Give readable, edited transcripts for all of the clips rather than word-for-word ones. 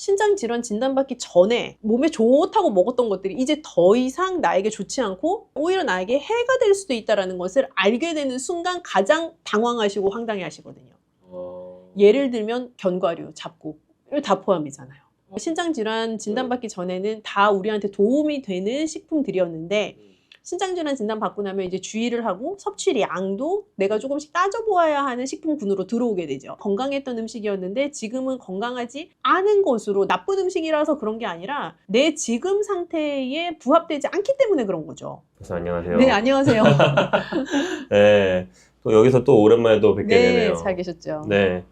신장 질환 진단받기 전에 몸에 좋다고 먹었던 것들이 이제 더 이상 나에게 좋지 않고 오히려 나에게 해가 될 수도 있다는 것을 알게 되는 순간 가장 당황하시고 황당해 하시거든요. 예를 들면 견과류, 잡곡 이거 다 포함이잖아요. 신장 질환 진단받기 전에는 다 우리한테 도움이 되는 식품들이었는데 신장질환 진단 받고 나면 이제 주의를 하고 섭취 양도 내가 조금씩 따져보아야 하는 식품군으로 들어오게 되죠. 건강했던 음식이었는데 지금은 건강하지 않은 것으로, 나쁜 음식이라서 그런 게 아니라 내 지금 상태에 부합되지 않기 때문에 그런 거죠. 그래서 안녕하세요. 네, 안녕하세요. 네, 또 여기서 또 오랜만에 또 뵙게 되네요. 네, 잘 계셨죠. 네.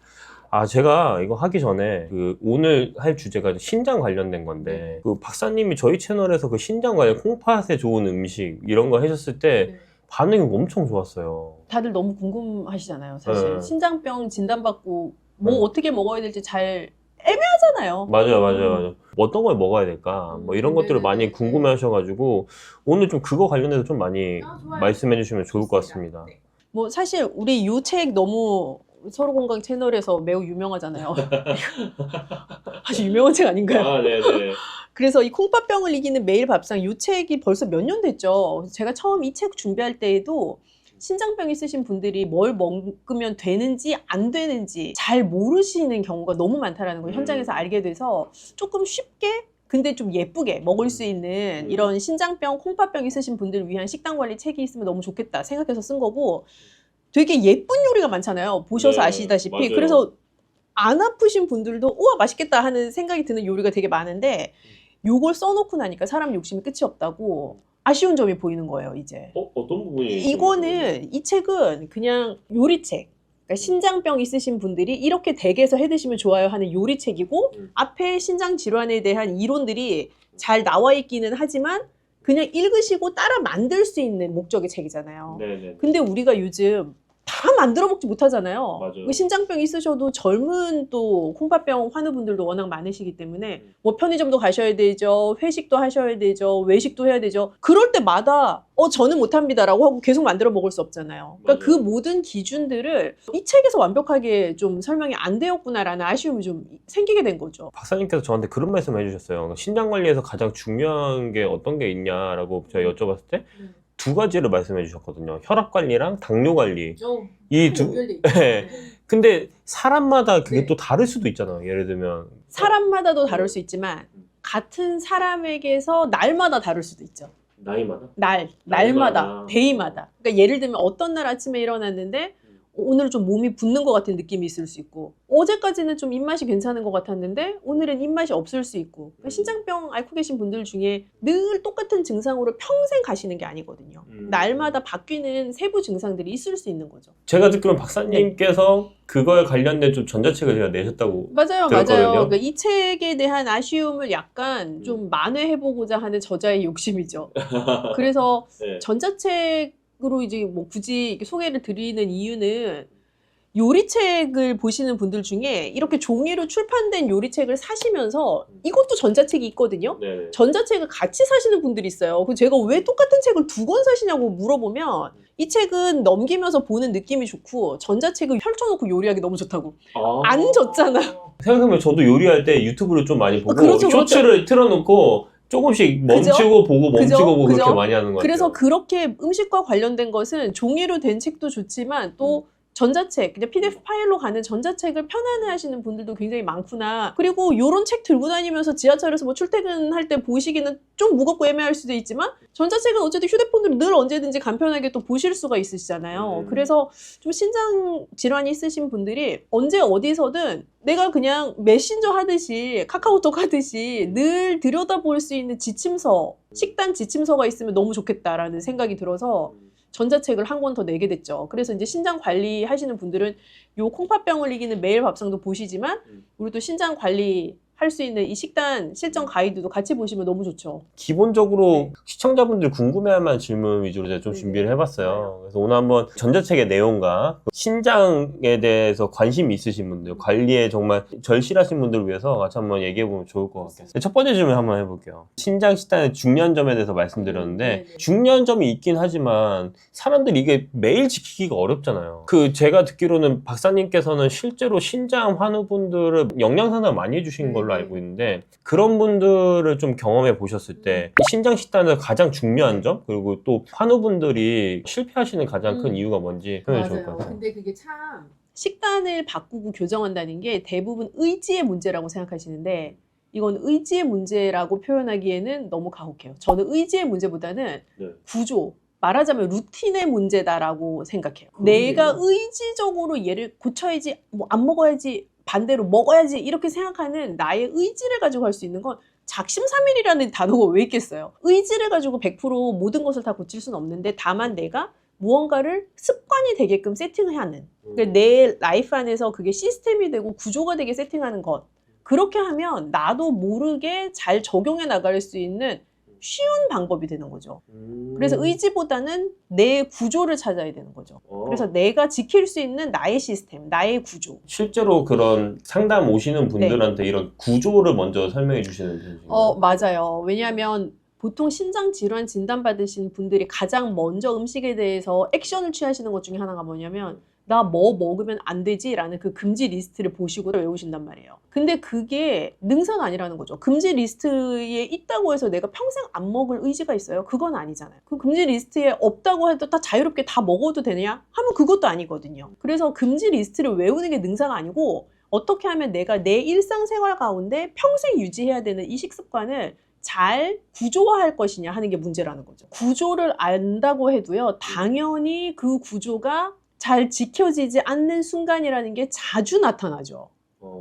제가 이거 하기 전에 오늘 할 주제가 신장 관련된 건데 그 박사님이 저희 채널에서 그 신장 관련 콩팥에 좋은 음식 이런 거 하셨을 때 반응이 엄청 좋았어요. 다들 너무 궁금하시잖아요, 사실. 네. 신장병 진단받고 뭐 네. 어떻게 먹어야 될지 잘 애매하잖아요. 맞아요. 어떤 걸 먹어야 될까? 뭐 이런 것들을 많이 궁금해 하셔가지고 오늘 좀 그거 관련해서 좀 많이 말씀해 주시면 좋을 것 같습니다. 뭐 사실 우리 요 책 너무 서로건강 채널에서 매우 유명하잖아요. 아주 유명한 책 아닌가요? 네네. 그래서 이 콩팥병을 이기는 매일 밥상 이 책이 벌써 몇 년 됐죠. 제가 처음 이 책 준비할 때에도 신장병 있으신 분들이 뭘 먹으면 되는지 안 되는지 잘 모르시는 경우가 너무 많다는 걸 현장에서 알게 돼서 조금 쉽게 근데 좀 예쁘게 먹을 수 있는 이런 신장병, 콩팥병 있으신 분들을 위한 식단 관리 책이 있으면 너무 좋겠다 생각해서 쓴 거고 되게 예쁜 요리가 많잖아요. 보셔서 네, 아시다시피. 맞아요. 그래서 안 아프신 분들도 우와 맛있겠다 하는 생각이 드는 요리가 되게 많은데 요걸 써놓고 나니까 사람 욕심이 끝이 없다고 아쉬운 점이 보이는 거예요, 이제. 어떤 부분이? 이거는, 이 책은 그냥 요리책. 그러니까 신장병 있으신 분들이 이렇게 댁에서 해 드시면 좋아요 하는 요리책이고 앞에 신장 질환에 대한 이론들이 잘 나와 있기는 하지만 그냥 읽으시고 따라 만들 수 있는 목적의 책이잖아요. 네네. 근데 우리가 요즘 다 만들어 먹지 못하잖아요. 맞아요. 신장병 있으셔도 젊은 또 콩팥병 환우분들도 워낙 많으시기 때문에 뭐 편의점도 가셔야 되죠. 회식도 하셔야 되죠. 외식도 해야 되죠. 그럴 때마다 저는 못합니다라고 하고 계속 만들어 먹을 수 없잖아요. 그러니까 그 맞아요. 모든 기준들을 이 책에서 완벽하게 좀 설명이 안 되었구나라는 아쉬움이 좀 생기게 된 거죠. 박사님께서 저한테 그런 말씀 해주셨어요. 신장 관리에서 가장 중요한 게 어떤 게 있냐라고 제가 여쭤봤을 때 두 가지를 말씀해 주셨거든요. 혈압 관리랑 당뇨 관리. 이 두. 네. 근데 사람마다 그게 또 다를 수도 있잖아요. 예를 들면 사람마다도 다를 수 있지만 같은 사람에게서 날마다 다를 수도 있죠. 나이마다? 날마다, 데이마다. 그러니까 예를 들면 어떤 날 아침에 일어났는데 오늘 좀 몸이 붓는 것 같은 느낌이 있을 수 있고 어제까지는 좀 입맛이 괜찮은 것 같았는데 오늘은 입맛이 없을 수 있고 그러니까 신장병 앓고 계신 분들 중에 늘 똑같은 증상으로 평생 가시는 게 아니거든요. 날마다 바뀌는 세부 증상들이 있을 수 있는 거죠. 제가 듣기로는 박사님께서 그거에 관련된 좀 전자책을 제가 내셨다고 맞아요. 들었거든요. 그러니까 이 책에 대한 아쉬움을 약간 좀 만회해보고자 하는 저자의 욕심이죠. 그래서 네. 전자책으로 이제 뭐 굳이 이렇게 소개를 드리는 이유는 요리책을 보시는 분들 중에 이렇게 종이로 출판된 요리책을 사시면서 이것도 전자책이 있거든요. 네네. 전자책을 같이 사시는 분들이 있어요. 그래서 제가 왜 똑같은 책을 두 권 사시냐고 물어보면 이 책은 넘기면서 보는 느낌이 좋고 전자책을 펼쳐놓고 요리하기 너무 좋다고. 안 졌잖아. 생각해보면 저도 요리할 때 유튜브를 좀 많이 보고 그렇죠. 쇼츠를 틀어놓고 조금씩 멈추고 보고 보고 그렇게 많이 하는 것 같아요. 그래서 그렇게 음식과 관련된 것은 종이로 된 책도 좋지만 또 전자책, 그냥 PDF 파일로 가는 전자책을 편안해 하시는 분들도 굉장히 많구나. 그리고 요런 책 들고 다니면서 지하철에서 뭐 출퇴근할 때 보시기는 좀 무겁고 애매할 수도 있지만 전자책은 어쨌든 휴대폰으로 늘 언제든지 간편하게 또 보실 수가 있으시잖아요. 그래서 좀 신장 질환이 있으신 분들이 언제 어디서든 내가 그냥 메신저 하듯이 카카오톡 하듯이 늘 들여다볼 수 있는 지침서, 식단 지침서가 있으면 너무 좋겠다라는 생각이 들어서 전자책을 한 권 더 내게 됐죠. 그래서 이제 신장 관리 하시는 분들은 요 콩팥병을 이기는 매일 밥상도 보시지만 우리 또 신장 관리 할 수 있는 이 식단 실전 가이드도 같이 보시면 너무 좋죠. 기본적으로 시청자분들 궁금해할 만한 질문 위주로 제가 좀 준비를 해봤어요. 그래서 오늘 한번 전자책의 내용과 신장에 대해서 관심이 있으신 분들, 관리에 정말 절실하신 분들을 위해서 같이 한번 얘기해보면 좋을 것 같겠어요. 첫 번째 질문 한번 해볼게요. 신장 식단의 중요한 점에 대해서 말씀드렸는데 중요한 점이 있긴 하지만 사람들이 이게 매일 지키기가 어렵잖아요. 제가 듣기로는 박사님께서는 실제로 신장 환우분들을 영양사나 많이 해주신 걸로 걸로 알고 있는데 그런 분들을 좀 경험해 보셨을 때 신장 식단에서 가장 중요한 점 그리고 또 환우분들이 실패하시는 가장 큰 이유가 뭔지 설명해 좋을 것 맞아요. 같아요. 근데 그게 참 식단을 바꾸고 교정한다는 게 대부분 의지의 문제라고 생각하시는데 이건 의지의 문제라고 표현하기에는 너무 가혹해요. 저는 의지의 문제보다는 네. 구조, 말하자면 루틴의 문제다라고 생각해요. 그러게요. 내가 의지적으로 얘를 고쳐야지, 뭐 안 먹어야지, 반대로 먹어야지 이렇게 생각하는 나의 의지를 가지고 할 수 있는 건 작심삼일이라는 단어가 왜 있겠어요. 의지를 가지고 100% 모든 것을 다 고칠 수는 없는데 다만 내가 무언가를 습관이 되게끔 세팅하는 그러니까 내 라이프 안에서 그게 시스템이 되고 구조가 되게 세팅하는 것 그렇게 하면 나도 모르게 잘 적용해 나갈 수 있는 쉬운 방법이 되는 거죠. 그래서 의지보다는 내 구조를 찾아야 되는 거죠. 그래서 내가 지킬 수 있는 나의 시스템, 나의 구조. 실제로 그런 상담 오시는 분들한테 이런 구조를 먼저 설명해 주시는 편이신가요? 맞아요. 왜냐하면 보통 신장 질환 진단 받으신 분들이 가장 먼저 음식에 대해서 액션을 취하시는 것 중에 하나가 뭐냐면 나 뭐 먹으면 안 되지라는 그 금지 리스트를 보시고 외우신단 말이에요. 근데 그게 능사가 아니라는 거죠. 금지 리스트에 있다고 해서 내가 평생 안 먹을 의지가 있어요? 그건 아니잖아요. 그 금지 리스트에 없다고 해도 다 자유롭게 다 먹어도 되냐? 하면 그것도 아니거든요. 그래서 금지 리스트를 외우는 게 능사가 아니고 어떻게 하면 내가 내 일상생활 가운데 평생 유지해야 되는 이 식습관을 잘 구조화할 것이냐 하는 게 문제라는 거죠. 구조를 안다고 해도요. 당연히 그 구조가 잘 지켜지지 않는 순간이라는 게 자주 나타나죠.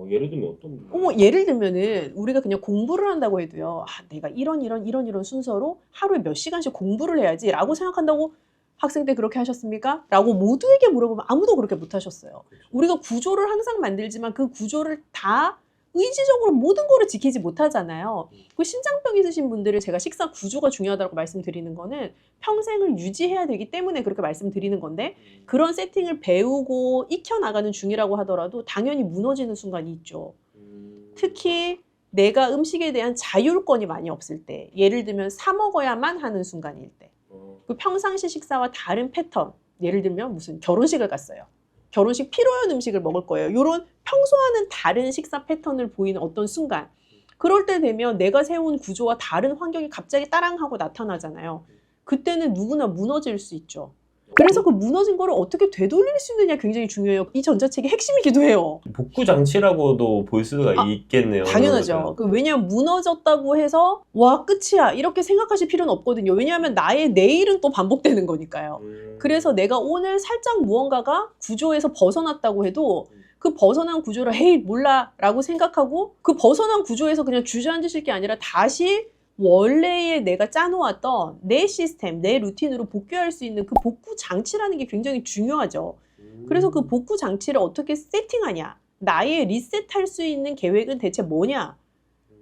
예를 들면 어떤 분? 예를 들면은 우리가 그냥 공부를 한다고 해도요. 내가 이런 순서로 하루에 몇 시간씩 공부를 해야지 라고 생각한다고 학생 때 그렇게 하셨습니까? 라고 모두에게 물어보면 아무도 그렇게 못 하셨어요. 우리가 구조를 항상 만들지만 그 구조를 다 의지적으로 모든 거를 지키지 못하잖아요. 그 신장병 있으신 분들을 제가 식사 구조가 중요하다고 말씀드리는 거는 평생을 유지해야 되기 때문에 그렇게 말씀드리는 건데 그런 세팅을 배우고 익혀나가는 중이라고 하더라도 당연히 무너지는 순간이 있죠. 특히 내가 음식에 대한 자율권이 많이 없을 때 예를 들면 사 먹어야만 하는 순간일 때 그 평상시 식사와 다른 패턴 예를 들면 무슨 결혼식을 갔어요. 결혼식 필요한 음식을 먹을 거예요. 이런 평소와는 다른 식사 패턴을 보이는 어떤 순간 그럴 때 되면 내가 세운 구조와 다른 환경이 갑자기 따랑하고 나타나잖아요. 그때는 누구나 무너질 수 있죠. 그래서 그 무너진 거를 어떻게 되돌릴 수 있느냐 굉장히 중요해요. 이 전자책의 핵심이기도 해요. 복구 장치라고도 볼 수가 있겠네요. 당연하죠. 왜냐하면 무너졌다고 해서 와 끝이야 이렇게 생각하실 필요는 없거든요. 왜냐하면 나의 내일은 또 반복되는 거니까요. 그래서 내가 오늘 살짝 무언가가 구조에서 벗어났다고 해도 그 벗어난 구조를 헤이 몰라 라고 생각하고 그 벗어난 구조에서 그냥 주저앉으실 게 아니라 다시 원래의 내가 짜놓았던 내 시스템, 내 루틴으로 복귀할 수 있는 그 복구 장치라는 게 굉장히 중요하죠. 그래서 그 복구 장치를 어떻게 세팅하냐, 나의 리셋할 수 있는 계획은 대체 뭐냐,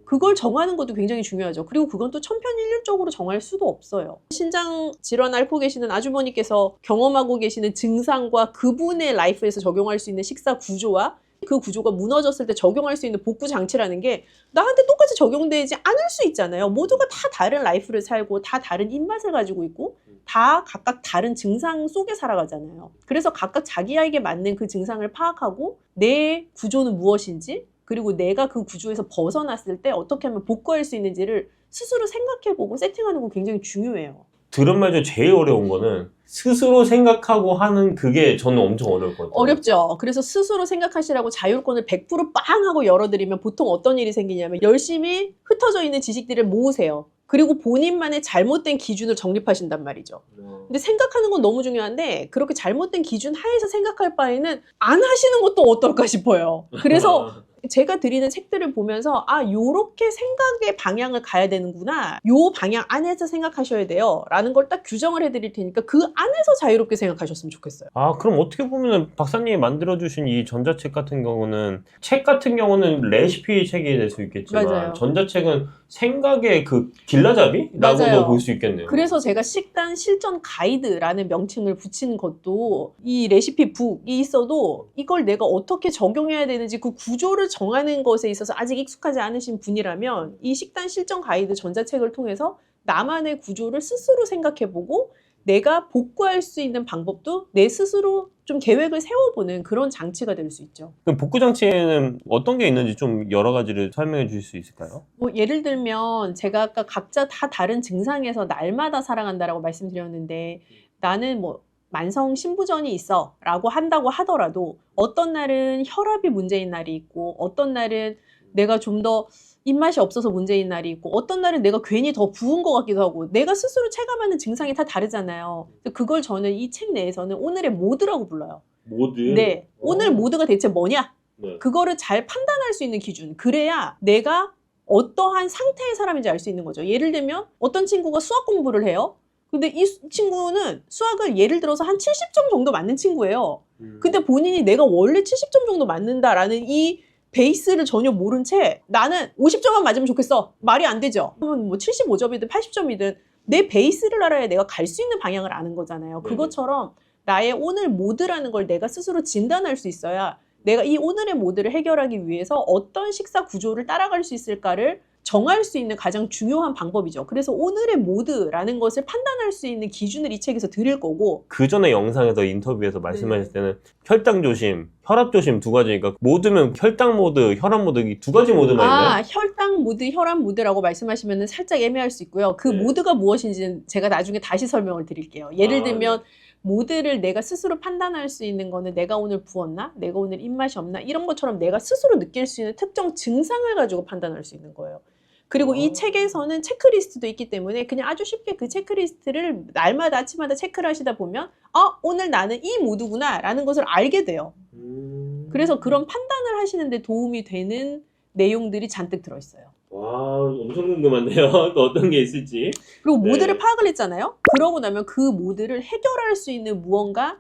그걸 정하는 것도 굉장히 중요하죠. 그리고 그건 또 천편일률적으로 정할 수도 없어요. 신장 질환 앓고 계시는 아주머니께서 경험하고 계시는 증상과 그분의 라이프에서 적용할 수 있는 식사 구조와 그 구조가 무너졌을 때 적용할 수 있는 복구 장치라는 게 나한테 똑같이 적용되지 않을 수 있잖아요. 모두가 다 다른 라이프를 살고 다 다른 입맛을 가지고 있고 다 각각 다른 증상 속에 살아가잖아요. 그래서 각각 자기에게 맞는 그 증상을 파악하고 내 구조는 무엇인지 그리고 내가 그 구조에서 벗어났을 때 어떻게 하면 복구할 수 있는지를 스스로 생각해보고 세팅하는 건 굉장히 중요해요. 들은 말 중 제일 어려운 거는 스스로 생각하고 하는 그게 저는 엄청 어려울 것 같아요. 어렵죠. 그래서 스스로 생각하시라고 자율권을 100%빵 하고 열어드리면 보통 어떤 일이 생기냐면 열심히 흩어져 있는 지식들을 모으세요. 그리고 본인만의 잘못된 기준을 정립하신단 말이죠. 근데 생각하는 건 너무 중요한데 그렇게 잘못된 기준 하에서 생각할 바에는 안 하시는 것도 어떨까 싶어요. 그래서 제가 드리는 책들을 보면서 요렇게 생각의 방향을 가야 되는구나. 요 방향 안에서 생각하셔야 돼요. 라는 걸 딱 규정을 해드릴 테니까 그 안에서 자유롭게 생각하셨으면 좋겠어요. 그럼 어떻게 보면 박사님이 만들어주신 이 전자책 같은 경우는 책 같은 경우는 레시피 책이 될 수 있겠지만 맞아요. 전자책은 생각의 그 길라잡이라고도 맞아요. 볼 수 있겠네요. 그래서 제가 식단 실전 가이드라는 명칭을 붙이는 것도 이 레시피 북이 있어도 이걸 내가 어떻게 적용해야 되는지 그 구조를 정하는 것에 있어서 아직 익숙하지 않으신 분이라면 이 식단 실전 가이드 전자책을 통해서 나만의 구조를 스스로 생각해보고 내가 복구할 수 있는 방법도 내 스스로 좀 계획을 세워보는 그런 장치가 될 수 있죠. 그럼 복구 장치에는 어떤 게 있는지 좀 여러 가지를 설명해 주실 수 있을까요? 뭐 예를 들면 제가 아까 각자 다 다른 증상에서 날마다 살아간다라고 말씀드렸는데 나는 뭐 만성 신부전이 있어 라고 한다고 하더라도 어떤 날은 혈압이 문제인 날이 있고 어떤 날은 내가 좀 더 입맛이 없어서 문제인 날이 있고 어떤 날은 내가 괜히 더 부은 것 같기도 하고 내가 스스로 체감하는 증상이 다 다르잖아요. 그걸 저는 이 책 내에서는 오늘의 모드라고 불러요. 모드? 네, 오늘 모드가 대체 뭐냐? 네. 그거를 잘 판단할 수 있는 기준. 그래야 내가 어떠한 상태의 사람인지 알 수 있는 거죠. 예를 들면 어떤 친구가 수학 공부를 해요. 근데 이 친구는 수학을 예를 들어서 한 70점 정도 맞는 친구예요. 근데 본인이 내가 원래 70점 정도 맞는다라는 이 베이스를 전혀 모른 채 나는 50점만 맞으면 좋겠어. 말이 안 되죠. 그러면 뭐 75점이든 80점이든 내 베이스를 알아야 내가 갈 수 있는 방향을 아는 거잖아요. 그것처럼 나의 오늘 모드라는 걸 내가 스스로 진단할 수 있어야 내가 이 오늘의 모드를 해결하기 위해서 어떤 식사 구조를 따라갈 수 있을까를 정할 수 있는 가장 중요한 방법이죠. 그래서 오늘의 모드라는 것을 판단할 수 있는 기준을 이 책에서 드릴 거고 그 전에 영상에서 인터뷰에서 말씀하실 때는 혈당 조심, 혈압 조심 두 가지니까 모드면 혈당 모드, 혈압 모드 이 두 가지 모드만 있나요? 혈당 모드, 혈압 모드라고 말씀하시면 살짝 애매할 수 있고요. 그 모드가 무엇인지는 제가 나중에 다시 설명을 드릴게요. 예를 들면 모드를 내가 스스로 판단할 수 있는 거는 내가 오늘 부었나? 내가 오늘 입맛이 없나? 이런 것처럼 내가 스스로 느낄 수 있는 특정 증상을 가지고 판단할 수 있는 거예요. 그리고 이 책에서는 체크리스트도 있기 때문에 그냥 아주 쉽게 그 체크리스트를 날마다 아침마다 체크를 하시다 보면 오늘 나는 이 모드구나 라는 것을 알게 돼요. 그래서 그런 판단을 하시는 데 도움이 되는 내용들이 잔뜩 들어있어요. 와, 엄청 궁금한데요. 또 어떤 게 있을지. 그리고 모드를 파악을 했잖아요. 그러고 나면 그 모드를 해결할 수 있는 무언가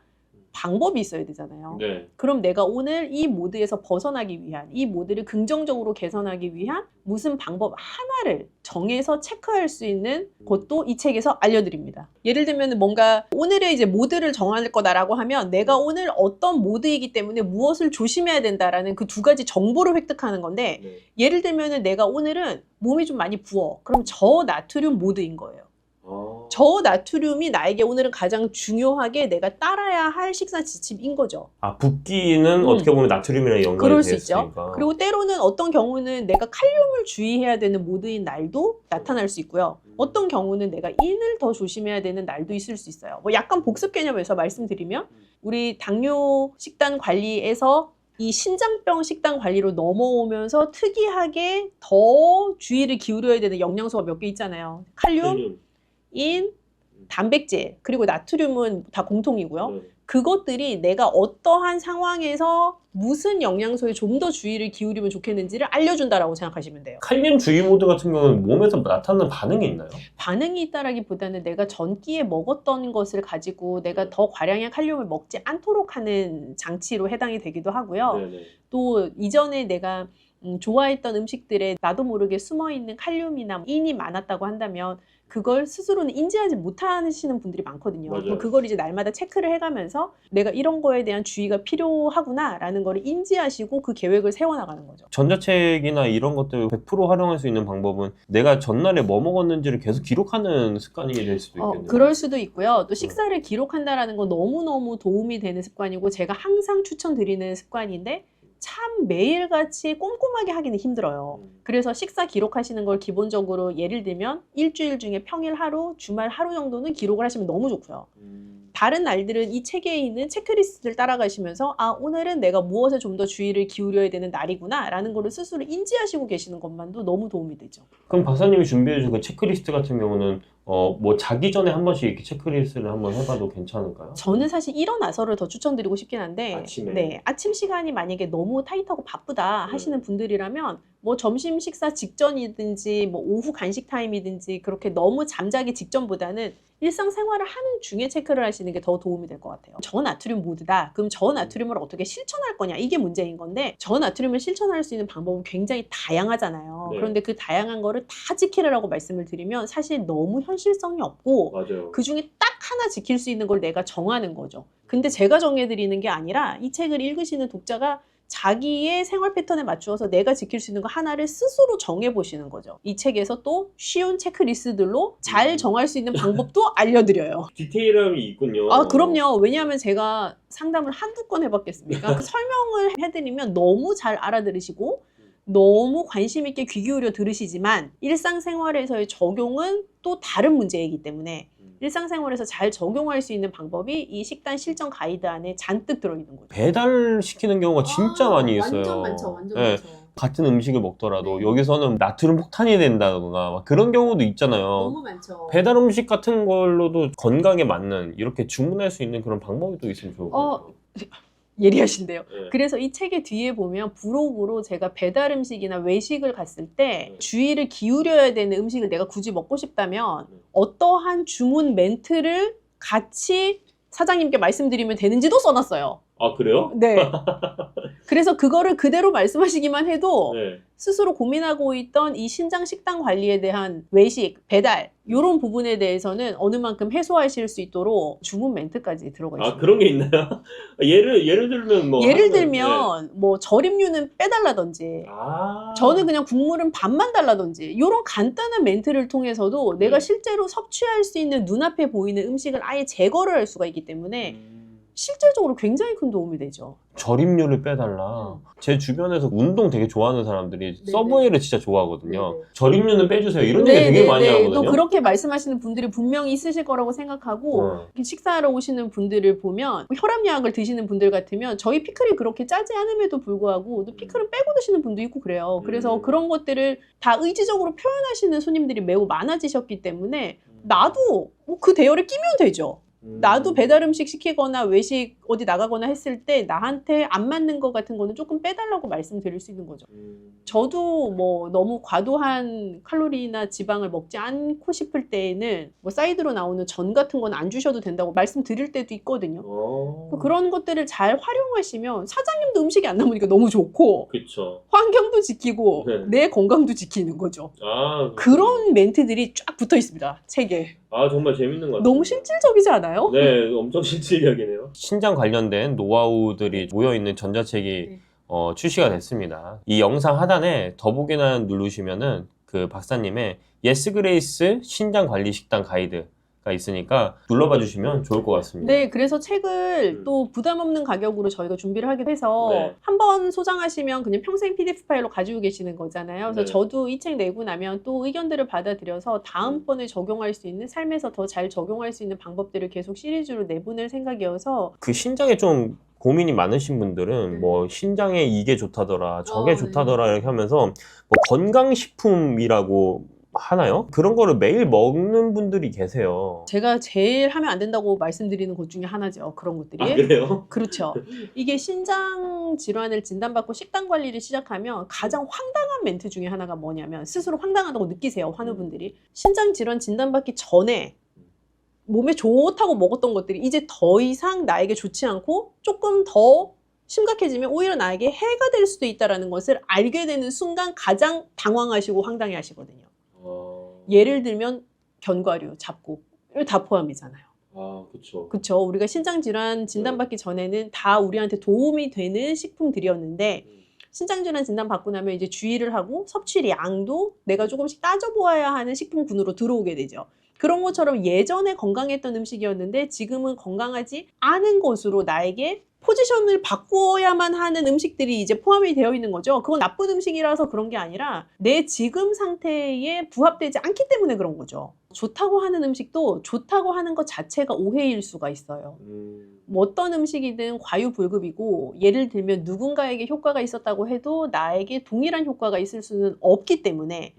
방법이 있어야 되잖아요. 네. 그럼 내가 오늘 이 모드에서 벗어나기 위한, 이 모드를 긍정적으로 개선하기 위한 무슨 방법 하나를 정해서 체크할 수 있는 것도 이 책에서 알려드립니다. 예를 들면 뭔가 오늘의 이제 모드를 정할 거다라고 하면 내가 오늘 어떤 모드이기 때문에 무엇을 조심해야 된다라는 그 두 가지 정보를 획득하는 건데 예를 들면 내가 오늘은 몸이 좀 많이 부어. 그럼 저나트륨 모드인 거예요. 저나트륨이 나에게 오늘은 가장 중요하게 내가 따라야 할 식사 지침인 거죠. 붓기는 어떻게 보면 나트륨이랑 연관이 그럴 수 되어 있죠. 있으니까. 그리고 때로는 어떤 경우는 내가 칼륨을 주의해야 되는 모드인 날도 나타날 수 있고요. 어떤 경우는 내가 인을 더 조심해야 되는 날도 있을 수 있어요. 뭐 약간 복습 개념에서 말씀드리면 우리 당뇨 식단 관리에서 이 신장병 식단 관리로 넘어오면서 특이하게 더 주의를 기울여야 되는 영양소가 몇 개 있잖아요. 칼륨, 인, 단백질, 그리고 나트륨은 다 공통이고요. 그것들이 내가 어떠한 상황에서 무슨 영양소에 좀 더 주의를 기울이면 좋겠는지를 알려준다라고 생각하시면 돼요. 칼륨 주의 모드 같은 경우는 몸에서 나타나는 반응이 있나요? 반응이 있다라기보다는 내가 전기에 먹었던 것을 가지고 내가 더 과량의 칼륨을 먹지 않도록 하는 장치로 해당이 되기도 하고요. 또 이전에 내가 좋아했던 음식들에 나도 모르게 숨어있는 칼륨이나 인이 많았다고 한다면 그걸 스스로는 인지하지 못하시는 분들이 많거든요. 그럼 그걸 이제 날마다 체크를 해가면서 내가 이런 거에 대한 주의가 필요하구나 라는 걸 인지하시고 그 계획을 세워나가는 거죠. 전자책이나 이런 것들 100% 활용할 수 있는 방법은 내가 전날에 뭐 먹었는지를 계속 기록하는 습관이 될 수도 있겠네요. 그럴 수도 있고요. 또 식사를 기록한다라는 건 너무너무 도움이 되는 습관이고 제가 항상 추천드리는 습관인데 참 매일같이 꼼꼼하게 하기는 힘들어요. 그래서 식사 기록하시는 걸 기본적으로 예를 들면 일주일 중에 평일 하루, 주말 하루 정도는 기록을 하시면 너무 좋고요. 다른 날들은 이 책에 있는 체크리스트를 따라가시면서 오늘은 내가 무엇에 좀 더 주의를 기울여야 되는 날이구나 라는 거를 스스로 인지하시고 계시는 것만도 너무 도움이 되죠. 그럼 박사님이 준비해 주신 그 체크리스트 같은 경우는 뭐 자기 전에 한 번씩 이렇게 체크리스트를 한번 해봐도 괜찮을까요? 저는 사실 일어나서를 더 추천드리고 싶긴 한데 아침에. 아침 시간이 만약에 너무 타이트하고 바쁘다 하시는 분들이라면 뭐 점심 식사 직전이든지 뭐 오후 간식 타임이든지 그렇게 너무 잠자기 직전보다는 일상생활을 하는 중에 체크를 하시는 게 더 도움이 될 것 같아요. 저나트륨 모드다. 그럼 저나트륨을 어떻게 실천할 거냐 이게 문제인 건데 저나트륨을 실천할 수 있는 방법은 굉장히 다양하잖아요. 그런데 그 다양한 거를 다 지키라고 말씀을 드리면 사실 너무 현실성이 없고 그 중에 딱 하나 지킬 수 있는 걸 내가 정하는 거죠. 근데 제가 정해드리는 게 아니라 이 책을 읽으시는 독자가 자기의 생활 패턴에 맞추어서 내가 지킬 수 있는 거 하나를 스스로 정해보시는 거죠. 이 책에서 또 쉬운 체크리스트들로 잘 정할 수 있는 방법도 알려드려요. 디테일함이 있군요. 아, 그럼요. 왜냐하면 제가 상담을 한두 건 해봤겠습니까? 설명을 해드리면 너무 잘 알아들으시고 너무 관심 있게 귀 기울여 들으시지만 일상생활에서의 적용은 또 다른 문제이기 때문에 일상생활에서 잘 적용할 수 있는 방법이 이 식단 실전 가이드 안에 잔뜩 들어있는 거죠. 배달시키는 경우가 진짜 많이 있어요. 완전 많죠. 완전 네. 많죠. 같은 음식을 먹더라도 네. 여기서는 나트륨 폭탄이 된다거나 막 그런 경우도 있잖아요. 너무 많죠. 배달 음식 같은 걸로도 건강에 맞는 이렇게 주문할 수 있는 그런 방법이 또 있으면 좋을 것 같아요. 예리하신데요. 네. 그래서 이 책의 뒤에 보면 부록으로 제가 배달 음식이나 외식을 갔을 때 주의를 기울여야 되는 음식을 내가 굳이 먹고 싶다면 어떠한 주문 멘트를 같이 사장님께 말씀드리면 되는지도 써놨어요. 아, 그래요? 네. 그래서 그거를 그대로 말씀하시기만 해도 네. 스스로 고민하고 있던 이 신장 식단 관리에 대한 외식, 배달 이런 부분에 대해서는 어느 만큼 해소하실 수 있도록 주문 멘트까지 들어가 있습니다. 아, 그런 게 있나요? 예를 들면 뭐 예를 하면, 들면 뭐 절임류는 빼달라든지 아. 저는 그냥 국물은 반만 달라든지 이런 간단한 멘트를 통해서도 내가 실제로 섭취할 수 있는 눈앞에 보이는 음식을 아예 제거를 할 수가 있기 때문에 실질적으로 굉장히 큰 도움이 되죠. 절임류를 빼달라. 제 주변에서 운동 되게 좋아하는 사람들이 네네. 서브웨이를 진짜 좋아하거든요. 네네. 절임류는 빼주세요. 이런 얘기 되게 많이 하거든요. 또 그렇게 말씀하시는 분들이 분명히 있으실 거라고 생각하고 식사하러 오시는 분들을 보면 혈압약을 드시는 분들 같으면 저희 피클이 그렇게 짜지 않음에도 불구하고 또 피클은 빼고 드시는 분도 있고 그래요. 그래서 그런 것들을 다 의지적으로 표현하시는 손님들이 매우 많아지셨기 때문에 나도 그 대열에 끼면 되죠. 나도 배달 음식 시키거나 외식 어디 나가거나 했을 때 나한테 안 맞는 것 같은 거는 조금 빼달라고 말씀드릴 수 있는 거죠. 저도 뭐 너무 과도한 칼로리나 지방을 먹지 않고 싶을 때에는 뭐 사이드로 나오는 전 같은 건 안 주셔도 된다고 말씀드릴 때도 있거든요. 그런 것들을 잘 활용하시면 사장님도 음식이 안 남으니까 너무 좋고 그렇죠. 환경도 지키고 네. 내 건강도 지키는 거죠. 아, 그런 멘트들이 쫙 붙어 있습니다. 책에. 아, 정말 재밌는 것 같아요. 너무 실질적이지 않아요? 네, 엄청 실질적이네요. 신장 관련된 노하우들이 모여있는 전자책이 출시가 됐습니다. 이 영상 하단에 더보기란 누르시면은 그 박사님의 예스 그레이스 신장 관리 식단 가이드가 있으니까 눌러봐 주시면 좋을 것 같습니다. 네, 그래서 책을 또 부담 없는 가격으로 저희가 준비를 하기도 해서 네. 한번 소장하시면 그냥 평생 PDF 파일로 가지고 계시는 거잖아요. 그래서 네. 저도 이 책 내고 나면 또 의견들을 받아들여서 다음번에 적용할 수 있는 삶에서 더 잘 적용할 수 있는 방법들을 계속 시리즈로 내보낼 생각이어서 그 신장에 좀 고민이 많으신 분들은 뭐 신장에 이게 좋다더라, 저게 좋다더라 이렇게 하면서 뭐 건강식품이라고 하나요? 그런 거를 매일 먹는 분들이 계세요. 제가 제일 하면 안 된다고 말씀드리는 것 중에 하나죠. 그런 것들이. 아, 그래요? 그렇죠. 이게 신장 질환을 진단받고 식단 관리를 시작하면 가장 황당한 멘트 중에 하나가 뭐냐면 스스로 황당하다고 느끼세요. 환우분들이. 신장 질환 진단받기 전에 몸에 좋다고 먹었던 것들이 이제 더 이상 나에게 좋지 않고 조금 더 심각해지면 오히려 나에게 해가 될 수도 있다는 것을 알게 되는 순간 가장 당황하시고 황당해 하시거든요. 예를 들면 견과류, 잡곡을 다 포함이잖아요. 아, 그렇죠. 그렇죠. 우리가 신장 질환 진단받기 전에는 다 우리한테 도움이 되는 식품들이었는데 신장 질환 진단 받고 나면 이제 주의를 하고 섭취량도 내가 조금씩 따져보아야 하는 식품군으로 들어오게 되죠. 그런 것처럼 예전에 건강했던 음식이었는데 지금은 건강하지 않은 것으로 나에게 포지션을 바꿔야만 하는 음식들이 이제 포함이 되어 있는 거죠. 그건 나쁜 음식이라서 그런 게 아니라 내 지금 상태에 부합되지 않기 때문에 그런 거죠. 좋다고 하는 음식도 좋다고 하는 것 자체가 오해일 수가 있어요. 뭐 어떤 음식이든 과유불급이고 예를 들면 누군가에게 효과가 있었다고 해도 나에게 동일한 효과가 있을 수는 없기 때문에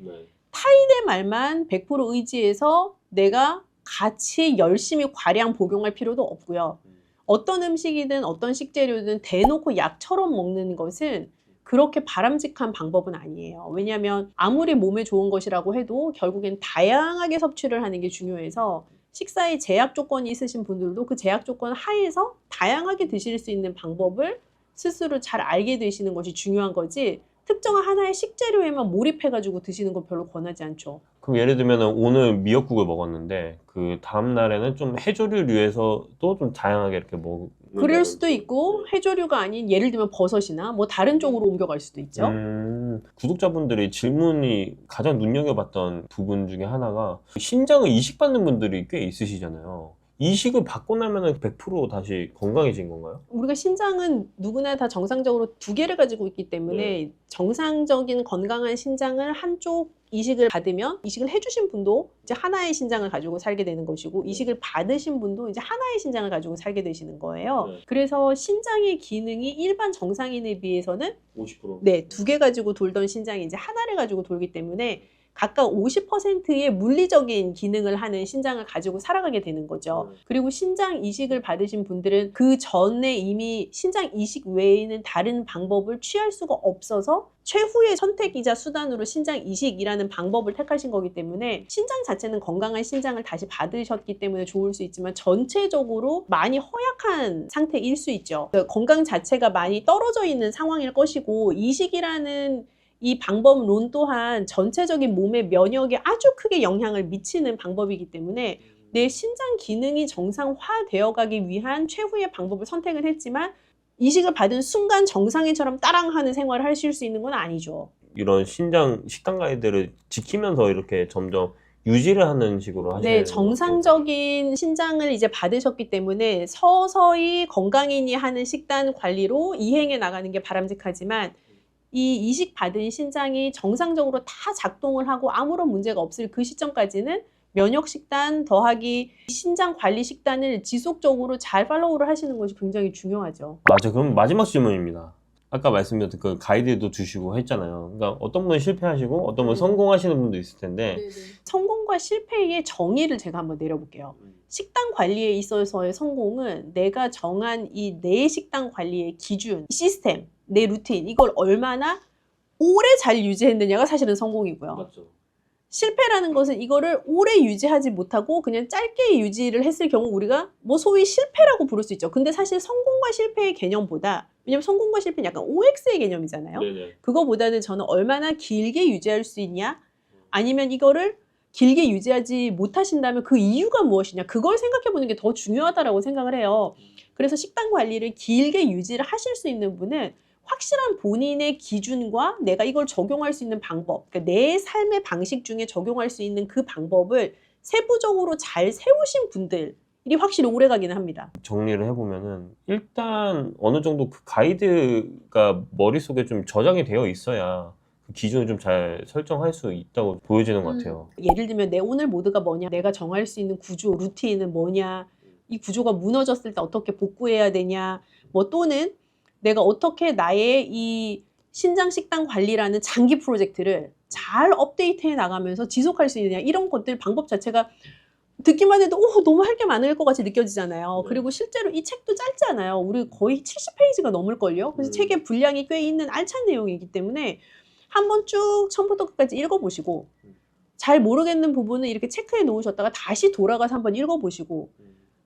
타인의 말만 100% 의지해서 내가 같이 열심히 과량 복용할 필요도 없고요. 어떤 음식이든 어떤 식재료든 대놓고 약처럼 먹는 것은 그렇게 바람직한 방법은 아니에요. 왜냐하면 아무리 몸에 좋은 것이라고 해도 결국엔 다양하게 섭취를 하는 게 중요해서 식사에 제약 조건이 있으신 분들도 그 제약 조건 하에서 다양하게 드실 수 있는 방법을 스스로 잘 알게 되시는 것이 중요한 거지 특정한 하나의 식재료에만 몰입해가지고 드시는 거 별로 권하지 않죠. 그럼 예를 들면 오늘 미역국을 먹었는데 그 다음 날에는 좀 해조류류에서도 좀 다양하게 이렇게 먹. 그럴 수도 있고 해조류가 아닌 예를 들면 버섯이나 뭐 다른 쪽으로 옮겨갈 수도 있죠. 구독자분들이 질문이 가장 눈여겨봤던 부분 중에 하나가 신장을 이식받는 분들이 꽤 있으시잖아요. 이식을 받고 나면은 100% 다시 건강해진 건가요? 우리가 신장은 누구나 다 정상적으로 두 개를 가지고 있기 때문에 정상적인 건강한 신장을 한쪽 이식을 받으면 이식을 해주신 분도 이제 하나의 신장을 가지고 살게 되는 것이고 이식을 받으신 분도 이제 하나의 신장을 가지고 살게 되시는 거예요. 그래서 신장의 기능이 일반 정상인에 비해서는 50%? 네, 두 개 가지고 돌던 신장이 이제 하나를 가지고 돌기 때문에 각각 50%의 물리적인 기능을 하는 신장을 가지고 살아가게 되는 거죠. 그리고 신장 이식을 받으신 분들은 그 전에 이미 신장 이식 외에는 다른 방법을 취할 수가 없어서 최후의 선택이자 수단으로 신장 이식이라는 방법을 택하신 거기 때문에 신장 자체는 건강한 신장을 다시 받으셨기 때문에 좋을 수 있지만 전체적으로 많이 허약한 상태일 수 있죠. 건강 자체가 많이 떨어져 있는 상황일 것이고 이식이라는 이 방법론 또한 전체적인 몸의 면역에 아주 크게 영향을 미치는 방법이기 때문에 내 신장 기능이 정상화되어 가기 위한 최후의 방법을 선택을 했지만 이식을 받은 순간 정상인처럼 따랑하는 생활을 하실 수 있는 건 아니죠. 이런 신장 식단 가이드를 지키면서 이렇게 점점 유지를 하는 식으로 하시는 네, 정상적인 신장을 이제 받으셨기 때문에 서서히 건강인이 하는 식단 관리로 이행해 나가는 게 바람직하지만 이 이식 받은 신장이 정상적으로 다 작동을 하고 아무런 문제가 없을 그 시점까지는 면역 식단 더하기 신장 관리 식단을 지속적으로 잘 팔로우를 하시는 것이 굉장히 중요하죠. 맞아. 그럼 마지막 질문입니다. 아까 말씀드렸던 그 가이드도 주시고 했잖아요. 그러니까 어떤 분은 실패하시고 어떤 분은 성공하시는 분도 있을 텐데 성공과 실패의 정의를 제가 한번 내려볼게요. 식단 관리에 있어서의 성공은 내가 정한 이 내 식단 관리의 기준, 시스템, 내 루틴 이걸 얼마나 오래 잘 유지했느냐가 사실은 성공이고요. 맞죠. 실패라는 것은 이거를 오래 유지하지 못하고 그냥 짧게 유지를 했을 경우 우리가 뭐 소위 실패라고 부를 수 있죠. 근데 사실 성공과 실패의 개념보다 왜냐면 성공과 실패는 약간 OX의 개념이잖아요. 네네. 그거보다는 저는 얼마나 길게 유지할 수 있냐 아니면 이거를 길게 유지하지 못하신다면 그 이유가 무엇이냐 그걸 생각해 보는 게 더 중요하다고 생각을 해요. 그래서 식단 관리를 길게 유지를 하실 수 있는 분은 확실한 본인의 기준과 내가 이걸 적용할 수 있는 방법, 그러니까 내 삶의 방식 중에 적용할 수 있는 그 방법을 세부적으로 잘 세우신 분들이 확실히 오래 가기는 합니다. 정리를 해보면은 일단 어느 정도 그 가이드가 머릿속에 좀 저장이 되어 있어야 그 기준을 좀 잘 설정할 수 있다고 보여지는 것 같아요. 예를 들면 내 오늘 모드가 뭐냐, 내가 정할 수 있는 구조, 루틴은 뭐냐, 이 구조가 무너졌을 때 어떻게 복구해야 되냐, 뭐 또는 내가 어떻게 나의 이 신장 식단 관리라는 장기 프로젝트를 잘 업데이트해 나가면서 지속할 수 있느냐 이런 것들 방법 자체가 듣기만 해도 너무 할 게 많을 것 같이 느껴지잖아요. 그리고 실제로 이 책도 짧지 않아요. 우리 거의 70페이지가 넘을걸요. 그래서 책의 분량이 꽤 있는 알찬 내용이기 때문에 한번 쭉 처음부터 끝까지 읽어보시고 잘 모르겠는 부분은 이렇게 체크해 놓으셨다가 다시 돌아가서 한번 읽어보시고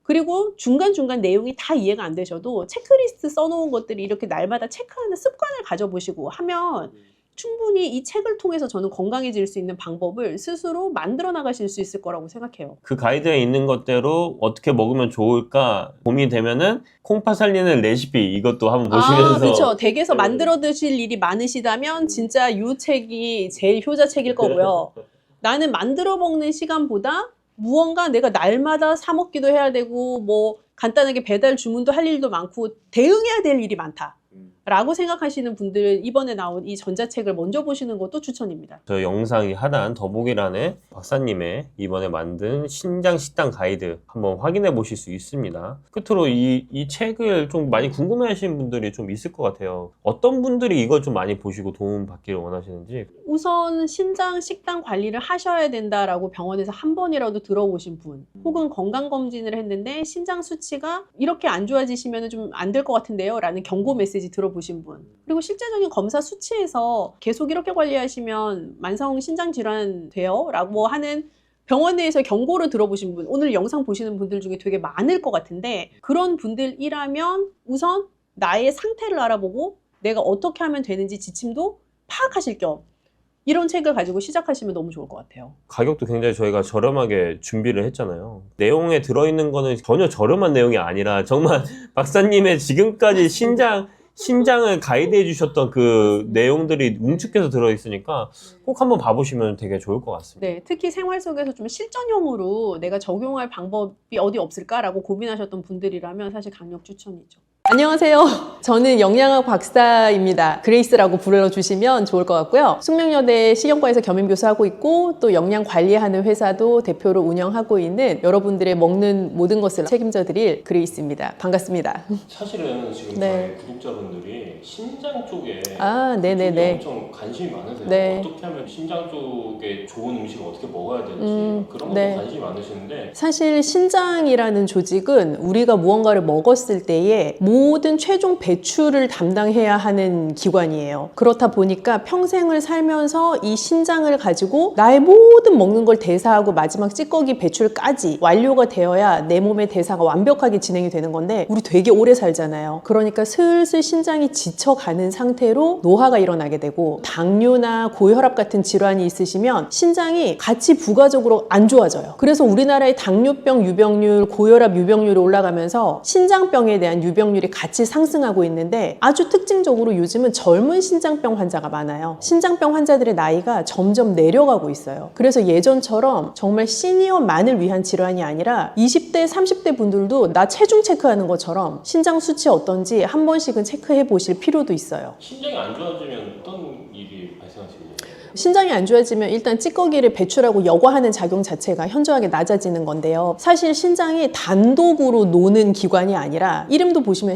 그리고 중간중간 내용이 다 이해가 안 되셔도 체크리스트 써놓은 것들이 이렇게 날마다 체크하는 습관을 가져보시고 하면 충분히 이 책을 통해서 저는 건강해질 수 있는 방법을 스스로 만들어 나가실 수 있을 거라고 생각해요. 그 가이드에 있는 것대로 어떻게 먹으면 좋을까 고민이 되면은 콩팥 살리는 레시피 이것도 한번 보시면서 그렇죠. 댁에서 만들어 드실 일이 많으시다면 진짜 이 책이 제일 효자책일 거고요. 나는 만들어 먹는 시간보다 무언가 내가 날마다 사 먹기도 해야 되고 뭐 간단하게 배달 주문도 할 일도 많고 대응해야 될 일이 많다 라고 생각하시는 분들 이번에 나온 이 전자책을 먼저 보시는 것도 추천입니다. 저 영상이 하단 더보기란에 박사님의 이번에 만든 신장 식단 가이드 한번 확인해 보실 수 있습니다. 끝으로 이 책을 좀 많이 궁금해 하시는 분들이 좀 있을 것 같아요. 어떤 분들이 이걸 좀 많이 보시고 도움 받기를 원하시는지. 우선 신장 식단 관리를 하셔야 된다라고 병원에서 한 번이라도 들어보신 분 혹은 건강검진을 했는데 신장 수치가 이렇게 안 좋아지시면 좀 안 될 것 같은데요 라는 경고 메시지 들어보신 분 그리고 실제적인 검사 수치에서 계속 이렇게 관리하시면 만성 신장 질환 돼요 라고 하는 병원 내에서 경고를 들어보신 분 오늘 영상 보시는 분들 중에 되게 많을 것 같은데 그런 분들이라면 우선 나의 상태를 알아보고 내가 어떻게 하면 되는지 지침도 파악하실 겸 이런 책을 가지고 시작하시면 너무 좋을 것 같아요. 가격도 굉장히 저희가 저렴하게 준비를 했잖아요. 내용에 들어있는 거는 전혀 저렴한 내용이 아니라 정말 박사님의 지금까지 신장을 가이드해 주셨던 그 내용들이 뭉축해서 들어있으니까 꼭 한번 봐보시면 되게 좋을 것 같습니다. 네, 특히 생활 속에서 좀 실전용으로 내가 적용할 방법이 어디 없을까라고 고민하셨던 분들이라면 사실 강력 추천이죠. 안녕하세요. 저는 영양학 박사입니다. 그레이스라고 불러주시면 좋을 것 같고요. 숙명여대 식영과에서 겸임교수하고 있고 또 영양 관리하는 회사도 대표로 운영하고 있는 여러분들의 먹는 모든 것을 책임져 드릴 그레이스입니다. 반갑습니다. 사실은 지금 네. 저희 구독자분들이 신장 쪽에 네네네. 엄청 관심이 많으세요. 네. 어떻게 하면 신장 쪽에 좋은 음식을 어떻게 먹어야 될지 그런 것도 네. 관심이 많으시는데 사실 신장이라는 조직은 우리가 무언가를 먹었을 때에 모든 최종 배출을 담당해야 하는 기관이에요. 그렇다 보니까 평생을 살면서 이 신장을 가지고 나의 모든 먹는 걸 대사하고 마지막 찌꺼기 배출까지 완료가 되어야 내 몸의 대사가 완벽하게 진행이 되는 건데 우리 되게 오래 살잖아요. 그러니까 슬슬 신장이 지쳐가는 상태로 노화가 일어나게 되고 당뇨나 고혈압 같은 질환이 있으시면 신장이 같이 부가적으로 안 좋아져요. 그래서 우리나라의 당뇨병 유병률, 고혈압 유병률이 올라가면서 신장병에 대한 유병률이 같이 상승하고 있는데 아주 특징적으로 요즘은 젊은 신장병 환자가 많아요. 신장병 환자들의 나이가 점점 내려가고 있어요. 그래서 예전처럼 정말 시니어만을 위한 질환이 아니라 20대, 30대 분들도 나 체중 체크하는 것처럼 신장 수치 어떤지 한 번씩은 체크해 보실 필요도 있어요. 신장이 안 좋아지면 어떤 일이 발생하시나요? 신장이 안 좋아지면 일단 찌꺼기를 배출하고 여과하는 작용 자체가 현저하게 낮아지는 건데요. 사실 신장이 단독으로 노는 기관이 아니라 이름도 보시면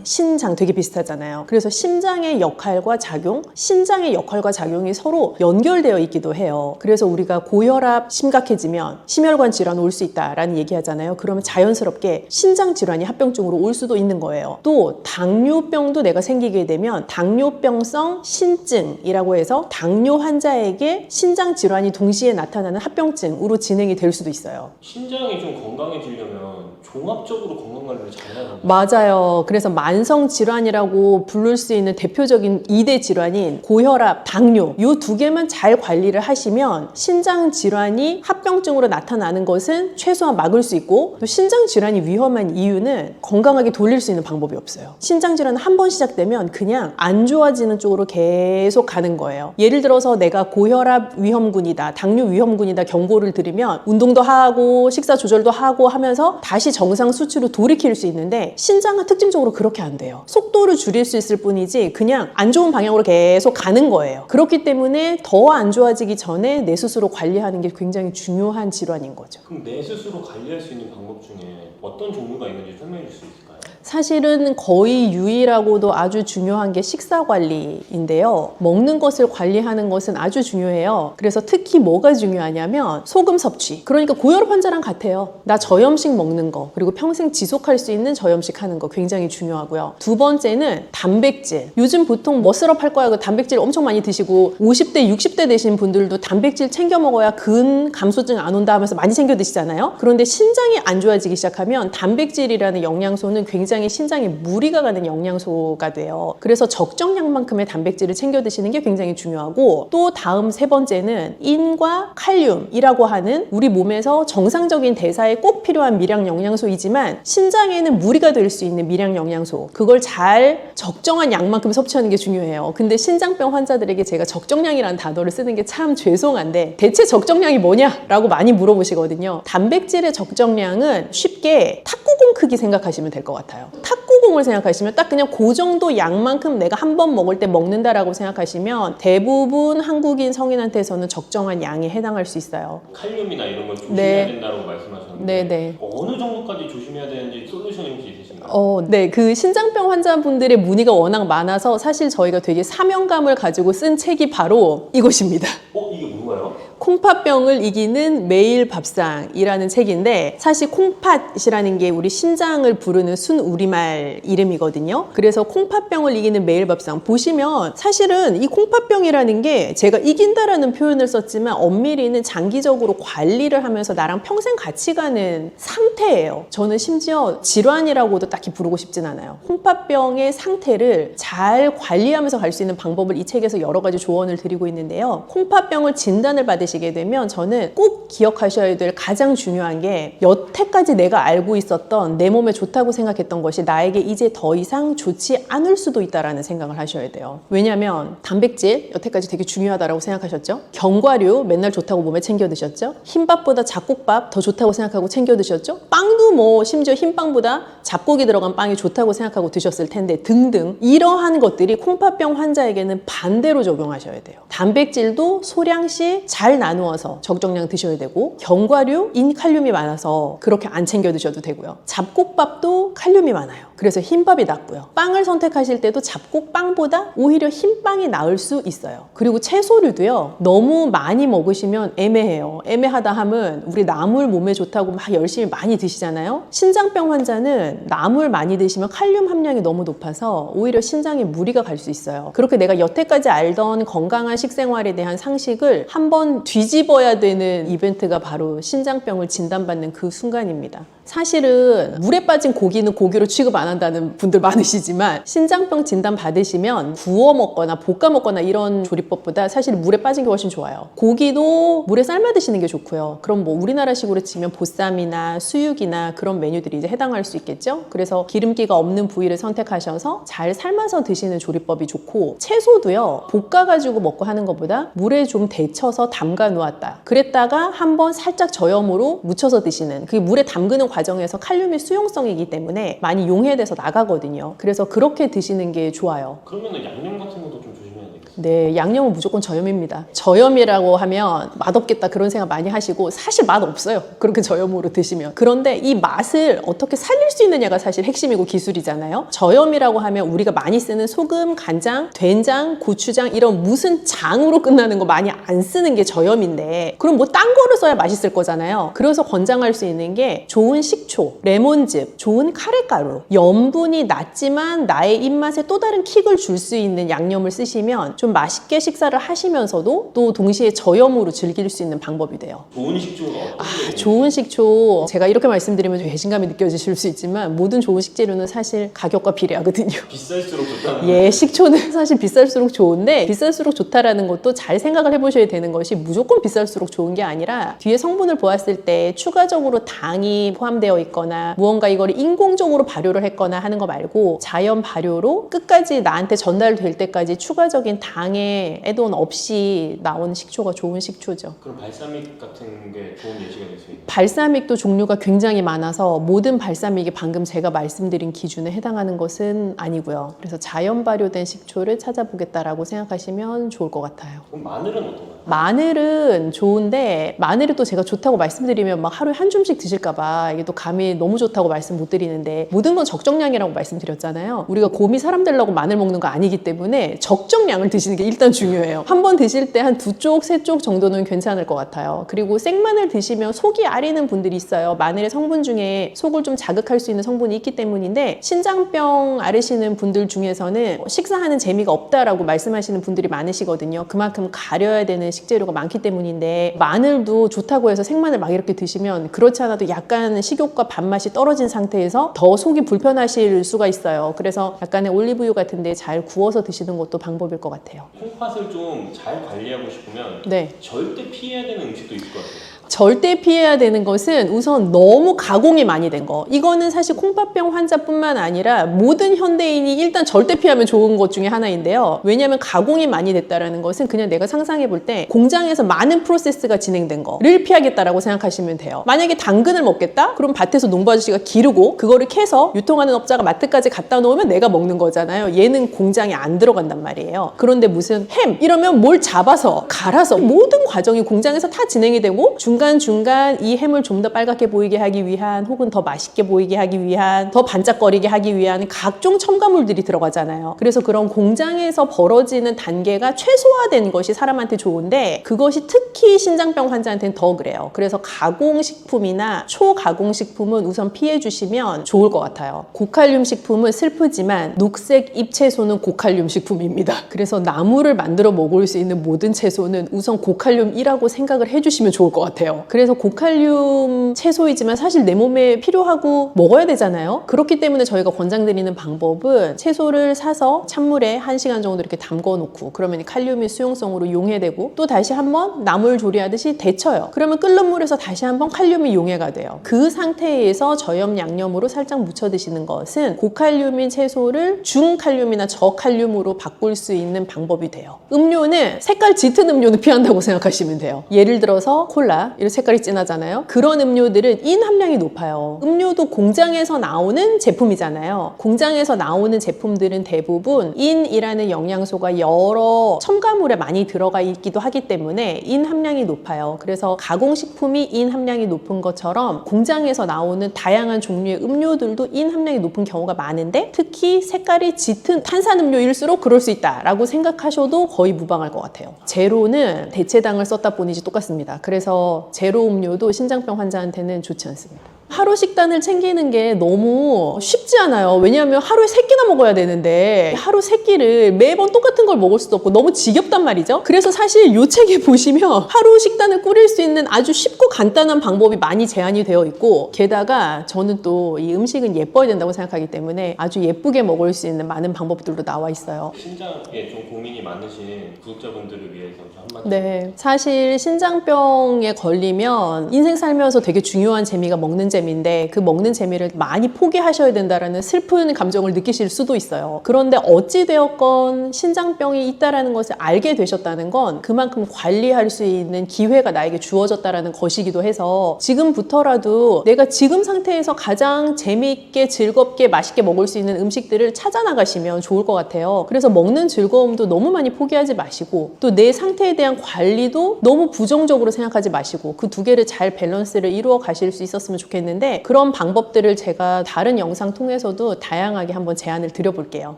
신장 되게 비슷하잖아요. 그래서 심장의 역할과 작용, 신장의 역할과 작용이 서로 연결되어 있기도 해요. 그래서 우리가 고혈압 심각해지면 심혈관 질환 올 수 있다라는 얘기하잖아요. 그러면 자연스럽게 신장 질환이 합병증으로 올 수도 있는 거예요. 또 당뇨병도 내가 생기게 되면 당뇨병성 신증이라고 해서 당뇨 환자에게 신장 질환이 동시에 나타나는 합병증으로 진행이 될 수도 있어요. 신장이 좀 건강해지려면 종합적으로 건강관리를 잘해야 합니다. 맞아요. 그래서 만성 질환이라고 부를 수 있는 대표적인 2대 질환인 고혈압, 당뇨 이 두 개만 잘 관리를 하시면 신장 질환이 합병증으로 나타나는 것은 최소한 막을 수 있고 또 신장 질환이 위험한 이유는 건강하게 돌릴 수 있는 방법이 없어요. 신장 질환은 한 번 시작되면 그냥 안 좋아지는 쪽으로 계속 가는 거예요. 예를 들어서 내가 고혈압 위험군이다, 당뇨 위험군이다 경고를 들으면 운동도 하고 식사 조절도 하고 하면서 다시 정상 수치로 돌이킬 수 있는데 신장은 특징적으로 그렇게 안 돼요. 속도를 줄일 수 있을 뿐이지 그냥 안 좋은 방향으로 계속 가는 거예요. 그렇기 때문에 더 안 좋아지기 전에 내 스스로 관리하는 게 굉장히 중요한 질환인 거죠. 그럼 내 스스로 관리할 수 있는 방법 중에 어떤 종류가 있는지 설명해 줄 수 있을까요? 사실은 거의 유일하고도 아주 중요한 게 식사 관리인데요. 먹는 것을 관리하는 것은 아주 중요해요. 그래서 특히 뭐가 중요하냐면 소금 섭취. 그러니까 고혈압 환자랑 같아요. 나 저염식 먹는 거 그리고 평생 지속할 수 있는 저염식 하는 거 굉장히 중요하고요. 두 번째는 단백질. 요즘 보통 머슬업 할 거야 그 단백질 엄청 많이 드시고 50대, 60대 되신 분들도 단백질 챙겨 먹어야 근 감소증 안 온다 하면서 많이 챙겨 드시잖아요. 그런데 신장이 안 좋아지기 시작하면 단백질이라는 영양소는 굉장히 신장에 무리가 가는 영양소가 돼요. 그래서 적정량만큼의 단백질을 챙겨 드시는 게 굉장히 중요하고 또 다음 세 번째는 인과 칼륨이라고 하는 우리 몸에서 정상적인 대사에 꼭 필요한 미량 영양소이지만 신장에는 무리가 될 수 있는 미량 영양소 그걸 잘 적정한 양만큼 섭취하는 게 중요해요. 근데 신장병 환자들에게 제가 적정량이라는 단어를 쓰는 게 참 죄송한데 대체 적정량이 뭐냐라고 많이 물어보시거든요. 단백질의 적정량은 쉽게 탁구공 크기 생각하시면 될 것 같아요. 탁구공을 생각하시면 딱 그냥 그 정도 양만큼 내가 한 번 먹을 때 먹는다라고 생각하시면 대부분 한국인 성인한테서는 적정한 양에 해당할 수 있어요. 칼륨이나 이런 걸 조심해야 된다고 말씀하셨는데 네. 어느 정도까지 조심해야 되는지 솔루션이 혹시 있으신가요? 네. 그 신장병 환자분들의 문의가 워낙 많아서 사실 저희가 되게 사명감을 가지고 쓴 책이 바로 이것입니다. 이게 뭔가요? 콩팥병을 이기는 매일 밥상이라는 책인데 사실 콩팥이라는 게 우리 신장을 부르는 순우리말 이름이거든요. 그래서 콩팥병을 이기는 매일 밥상 보시면 사실은 이 콩팥병이라는 게 제가 이긴다라는 표현을 썼지만 엄밀히는 장기적으로 관리를 하면서 나랑 평생 같이 가는 상태예요. 저는 심지어 질환이라고도 딱히 부르고 싶진 않아요. 콩팥병의 상태를 잘 관리하면서 갈 수 있는 방법을 이 책에서 여러 가지 조언을 드리고 있는데요. 콩팥병을 진단을 받으시게 되면 저는 꼭 기억하셔야 될 가장 중요한 게 여태까지 내가 알고 있었던 내 몸에 좋다고 생각했던 것이 나에게 이제 더 이상 좋지 않을 수도 있다라는 생각을 하셔야 돼요. 왜냐하면 단백질 여태까지 되게 중요하다고 생각하셨죠? 견과류 맨날 좋다고 몸에 챙겨 드셨죠? 흰밥보다 잡곡밥 더 좋다고 생각하고 챙겨 드셨죠? 빵도 뭐 심지어 흰빵보다 잡곡이 들어간 빵이 좋다고 생각하고 드셨을 텐데 등등 이러한 것들이 콩팥병 환자에게는 반대로 적용하셔야 돼요. 단백질도 소량씩 잘 나누어서 적정량 드셔야 되고 견과류 인칼륨이 많아서 그렇게 안 챙겨 드셔도 되고요. 잡곡밥도 칼륨이 많아요. 그래서 흰밥이 낫고요. 빵을 선택하실 때도 잡곡빵보다 오히려 흰빵이 나을 수 있어요. 그리고 채소류도요. 너무 많이 먹으시면 애매해요. 애매하다 함은 우리 나물 몸에 좋다고 막 열심히 많이 드시잖아요. 신장병 환자는 나물 많이 드시면 칼륨 함량이 너무 높아서 오히려 신장에 무리가 갈 수 있어요. 그렇게 내가 여태까지 알던 건강한 식생활에 대한 상식을 한번 뒤집어야 되는 이벤트가 바로 신장병을 진단받는 그 순간입니다. 사실은 물에 빠진 고기는 고기로 취급 안 한다는 분들 많으시지만 신장병 진단 받으시면 구워 먹거나 볶아 먹거나 이런 조리법보다 사실 물에 빠진 게 훨씬 좋아요. 고기도 물에 삶아 드시는 게 좋고요. 그럼 뭐 우리나라식으로 치면 보쌈이나 수육이나 그런 메뉴들이 이제 해당할 수 있겠죠. 그래서 기름기가 없는 부위를 선택하셔서 잘 삶아서 드시는 조리법이 좋고 채소도요. 볶아가지고 먹고 하는 것보다 물에 좀 데쳐서 담가 놓았다. 그랬다가 한번 살짝 저염으로 묻혀서 드시는 그게 물에 담그는 과정에서 칼륨의 수용성이기 때문에 많이 용해돼서 나가거든요. 그래서 그렇게 드시는 게 좋아요. 그러면은 양념 같은 것도 좀 조심해야 되겠어요. 네, 양념은 무조건 저염입니다. 저염이라고 하면 맛없겠다 그런 생각 많이 하시고 사실 맛 없어요. 그렇게 저염으로 드시면. 그런데 이 맛을 어떻게 살릴 수 있느냐가 사실 핵심이고 기술이잖아요. 저염이라고 하면 우리가 많이 쓰는 소금, 간장, 된장, 고추장 이런 무슨 장으로 끝나는 거 많이 안 쓰는 게 저염인데 그럼 뭐 딴 거를 써야 맛있을 거잖아요. 그래서 권장할 수 있는 게 좋은 식초, 레몬즙, 좋은 카레가루, 염분이 낮지만 나의 입맛에 또 다른 킥을 줄 수 있는 양념을 쓰시면 좀 맛있게 식사를 하시면서도 또 동시에 저염으로 즐길 수 있는 방법이 돼요. 좋은 식초가 어떤 게 좋은 식초 제가 이렇게 말씀드리면 좀 배신감이 느껴지실 수 있지만 모든 좋은 식재료는 사실 가격과 비례하거든요. 비쌀수록 좋다는 예, 식초는 사실 비쌀수록 좋은데 비쌀수록 좋다라는 것도 잘 생각을 해보셔야 되는 것이 무조건 비쌀수록 좋은 게 아니라 뒤에 성분을 보았을 때 추가적으로 당이 포함되어 있거나 무언가 이거를 인공적으로 발효를 했거나 하는 거 말고 자연 발효로 끝까지 나한테 전달될 때까지 추가적인 당의 애돈 없이 나온 식초가 좋은 식초죠. 그럼 발사믹 같은 게 좋은 예시가 될 수 있나요? 발사믹도 종류가 굉장히 많아서 모든 발사믹이 방금 제가 말씀드린 기준에 해당하는 것은 아니고요. 그래서 자연 발효된 식초를 찾아보겠다라고 생각하시면 좋을 것 같아요. 그럼 마늘은 어떤가요? 마늘은 좋은데 마늘이 또 제가 좋다고 말씀드리면 막 하루에 한 줌씩 드실까 봐 이게 또 감이 너무 좋다고 말씀 못 드리는데 모든 건 적정량이라고 말씀드렸잖아요. 우리가 곰이 사람 되려고 마늘 먹는 거 아니기 때문에 적정량을 드시는 게 일단 중요해요. 한 번 드실 때 한 2쪽, 3쪽 정도는 괜찮을 것 같아요. 그리고 생마늘 드시면 속이 아리는 분들이 있어요. 마늘의 성분 중에 속을 좀 자극할 수 있는 성분이 있기 때문인데 신장병 앓으시는 분들 중에서는 식사하는 재미가 없다라고 말씀하시는 분들이 많으시거든요. 그만큼 가려야 되는 식재료가 많기 때문인데 마늘도 좋다고 해서 생마늘 막 이렇게 드시면 그렇지 않아도 약간 식욕과 밥맛이 떨어진 상태에서 더 속이 불편하실 수가 있어요. 그래서 약간의 올리브유 같은 데 잘 구워서 드시는 것도 방법일 것 같아요. 콩팥을 좀 잘 관리하고 싶으면 네. 절대 피해야 되는 음식도 있을 것 같아요. 절대 피해야 되는 것은 우선 너무 가공이 많이 된 거. 이거는 사실 콩팥병 환자뿐만 아니라 모든 현대인이 일단 절대 피하면 좋은 것 중에 하나인데요. 왜냐하면 가공이 많이 됐다는 것은 그냥 내가 상상해 볼 때 공장에서 많은 프로세스가 진행된 거를 피하겠다라고 생각하시면 돼요. 만약에 당근을 먹겠다? 그럼 밭에서 농부 아저씨가 기르고 그거를 캐서 유통하는 업자가 마트까지 갖다 놓으면 내가 먹는 거잖아요. 얘는 공장에 안 들어간단 말이에요. 그런데 무슨 햄 이러면 뭘 잡아서 갈아서 모든 과정이 공장에서 다 진행이 되고 중간에 중간중간 이 햄을 좀 더 빨갛게 보이게 하기 위한 혹은 더 맛있게 보이게 하기 위한 더 반짝거리게 하기 위한 각종 첨가물들이 들어가잖아요. 그래서 그런 공장에서 벌어지는 단계가 최소화된 것이 사람한테 좋은데 그것이 특히 신장병 환자한테는 더 그래요. 그래서 가공식품이나 초가공식품은 우선 피해 주시면 좋을 것 같아요. 고칼륨 식품은 슬프지만 녹색 잎채소는 고칼륨 식품입니다. 그래서 나물을 만들어 먹을 수 있는 모든 채소는 우선 고칼륨이라고 생각을 해주시면 좋을 것 같아요. 그래서 고칼륨 채소이지만 사실 내 몸에 필요하고 먹어야 되잖아요. 그렇기 때문에 저희가 권장드리는 방법은 채소를 사서 찬물에 1시간 정도 이렇게 담궈 놓고 그러면 이 칼륨이 수용성으로 용해되고 또 다시 한번 나물 조리하듯이 데쳐요. 그러면 끓는 물에서 다시 한번 칼륨이 용해가 돼요. 그 상태에서 저염 양념으로 살짝 묻혀 드시는 것은 고칼륨인 채소를 중칼륨이나 저칼륨으로 바꿀 수 있는 방법이 돼요. 음료는 색깔 짙은 음료는 피한다고 생각하시면 돼요. 예를 들어서 콜라, 이런 색깔이 진하잖아요. 그런 음료들은 인 함량이 높아요. 음료도 공장에서 나오는 제품이잖아요. 공장에서 나오는 제품들은 대부분 인이라는 영양소가 여러 첨가물에 많이 들어가 있기도 하기 때문에 인 함량이 높아요. 그래서 가공식품이 인 함량이 높은 것처럼 공장에서 나오는 다양한 종류의 음료들도 인 함량이 높은 경우가 많은데 특히 색깔이 짙은 탄산음료일수록 그럴 수 있다라고 생각하셔도 거의 무방할 것 같아요. 제로는 대체당을 썼다 뿐이지 똑같습니다. 그래서 제로 음료도 신장병 환자한테는 좋지 않습니다. 하루 식단을 챙기는 게 너무 쉽지 않아요. 왜냐하면 하루에 3끼나 먹어야 되는데 하루 3끼를 매번 똑같은 걸 먹을 수도 없고 너무 지겹단 말이죠. 그래서 사실 이 책에 보시면 하루 식단을 꾸릴 수 있는 아주 쉽고 간단한 방법이 많이 제한이 되어 있고 게다가 저는 또 이 음식은 예뻐야 된다고 생각하기 때문에 아주 예쁘게 먹을 수 있는 많은 방법들도 나와 있어요. 신장에 좀 고민이 많으신 구독자분들을 위해서 좀 한마디. 네, 사실 신장병에 걸리면 인생 살면서 되게 중요한 재미가 먹는 재미인데 그 먹는 재미를 많이 포기하셔야 된다라는 슬픈 감정을 느끼실 수도 있어요. 그런데 어찌되었건 신장병이 있다라는 것을 알게 되셨다는 건 그만큼 관리할 수 있는 기회가 나에게 주어졌다라는 것이기도 해서 지금부터라도 내가 지금 상태에서 가장 재미있게 즐겁게 맛있게 먹을 수 있는 음식들을 찾아 나가시면 좋을 것 같아요. 그래서 먹는 즐거움도 너무 많이 포기하지 마시고 또 내 상태에 대한 관리도 너무 부정적으로 생각하지 마시고 그 두 개를 잘 밸런스를 이루어 가실 수 있었으면 좋겠는데 그런 방법들을 제가 다른 영상 통해서도 다양하게 한번 제안을 드려볼게요.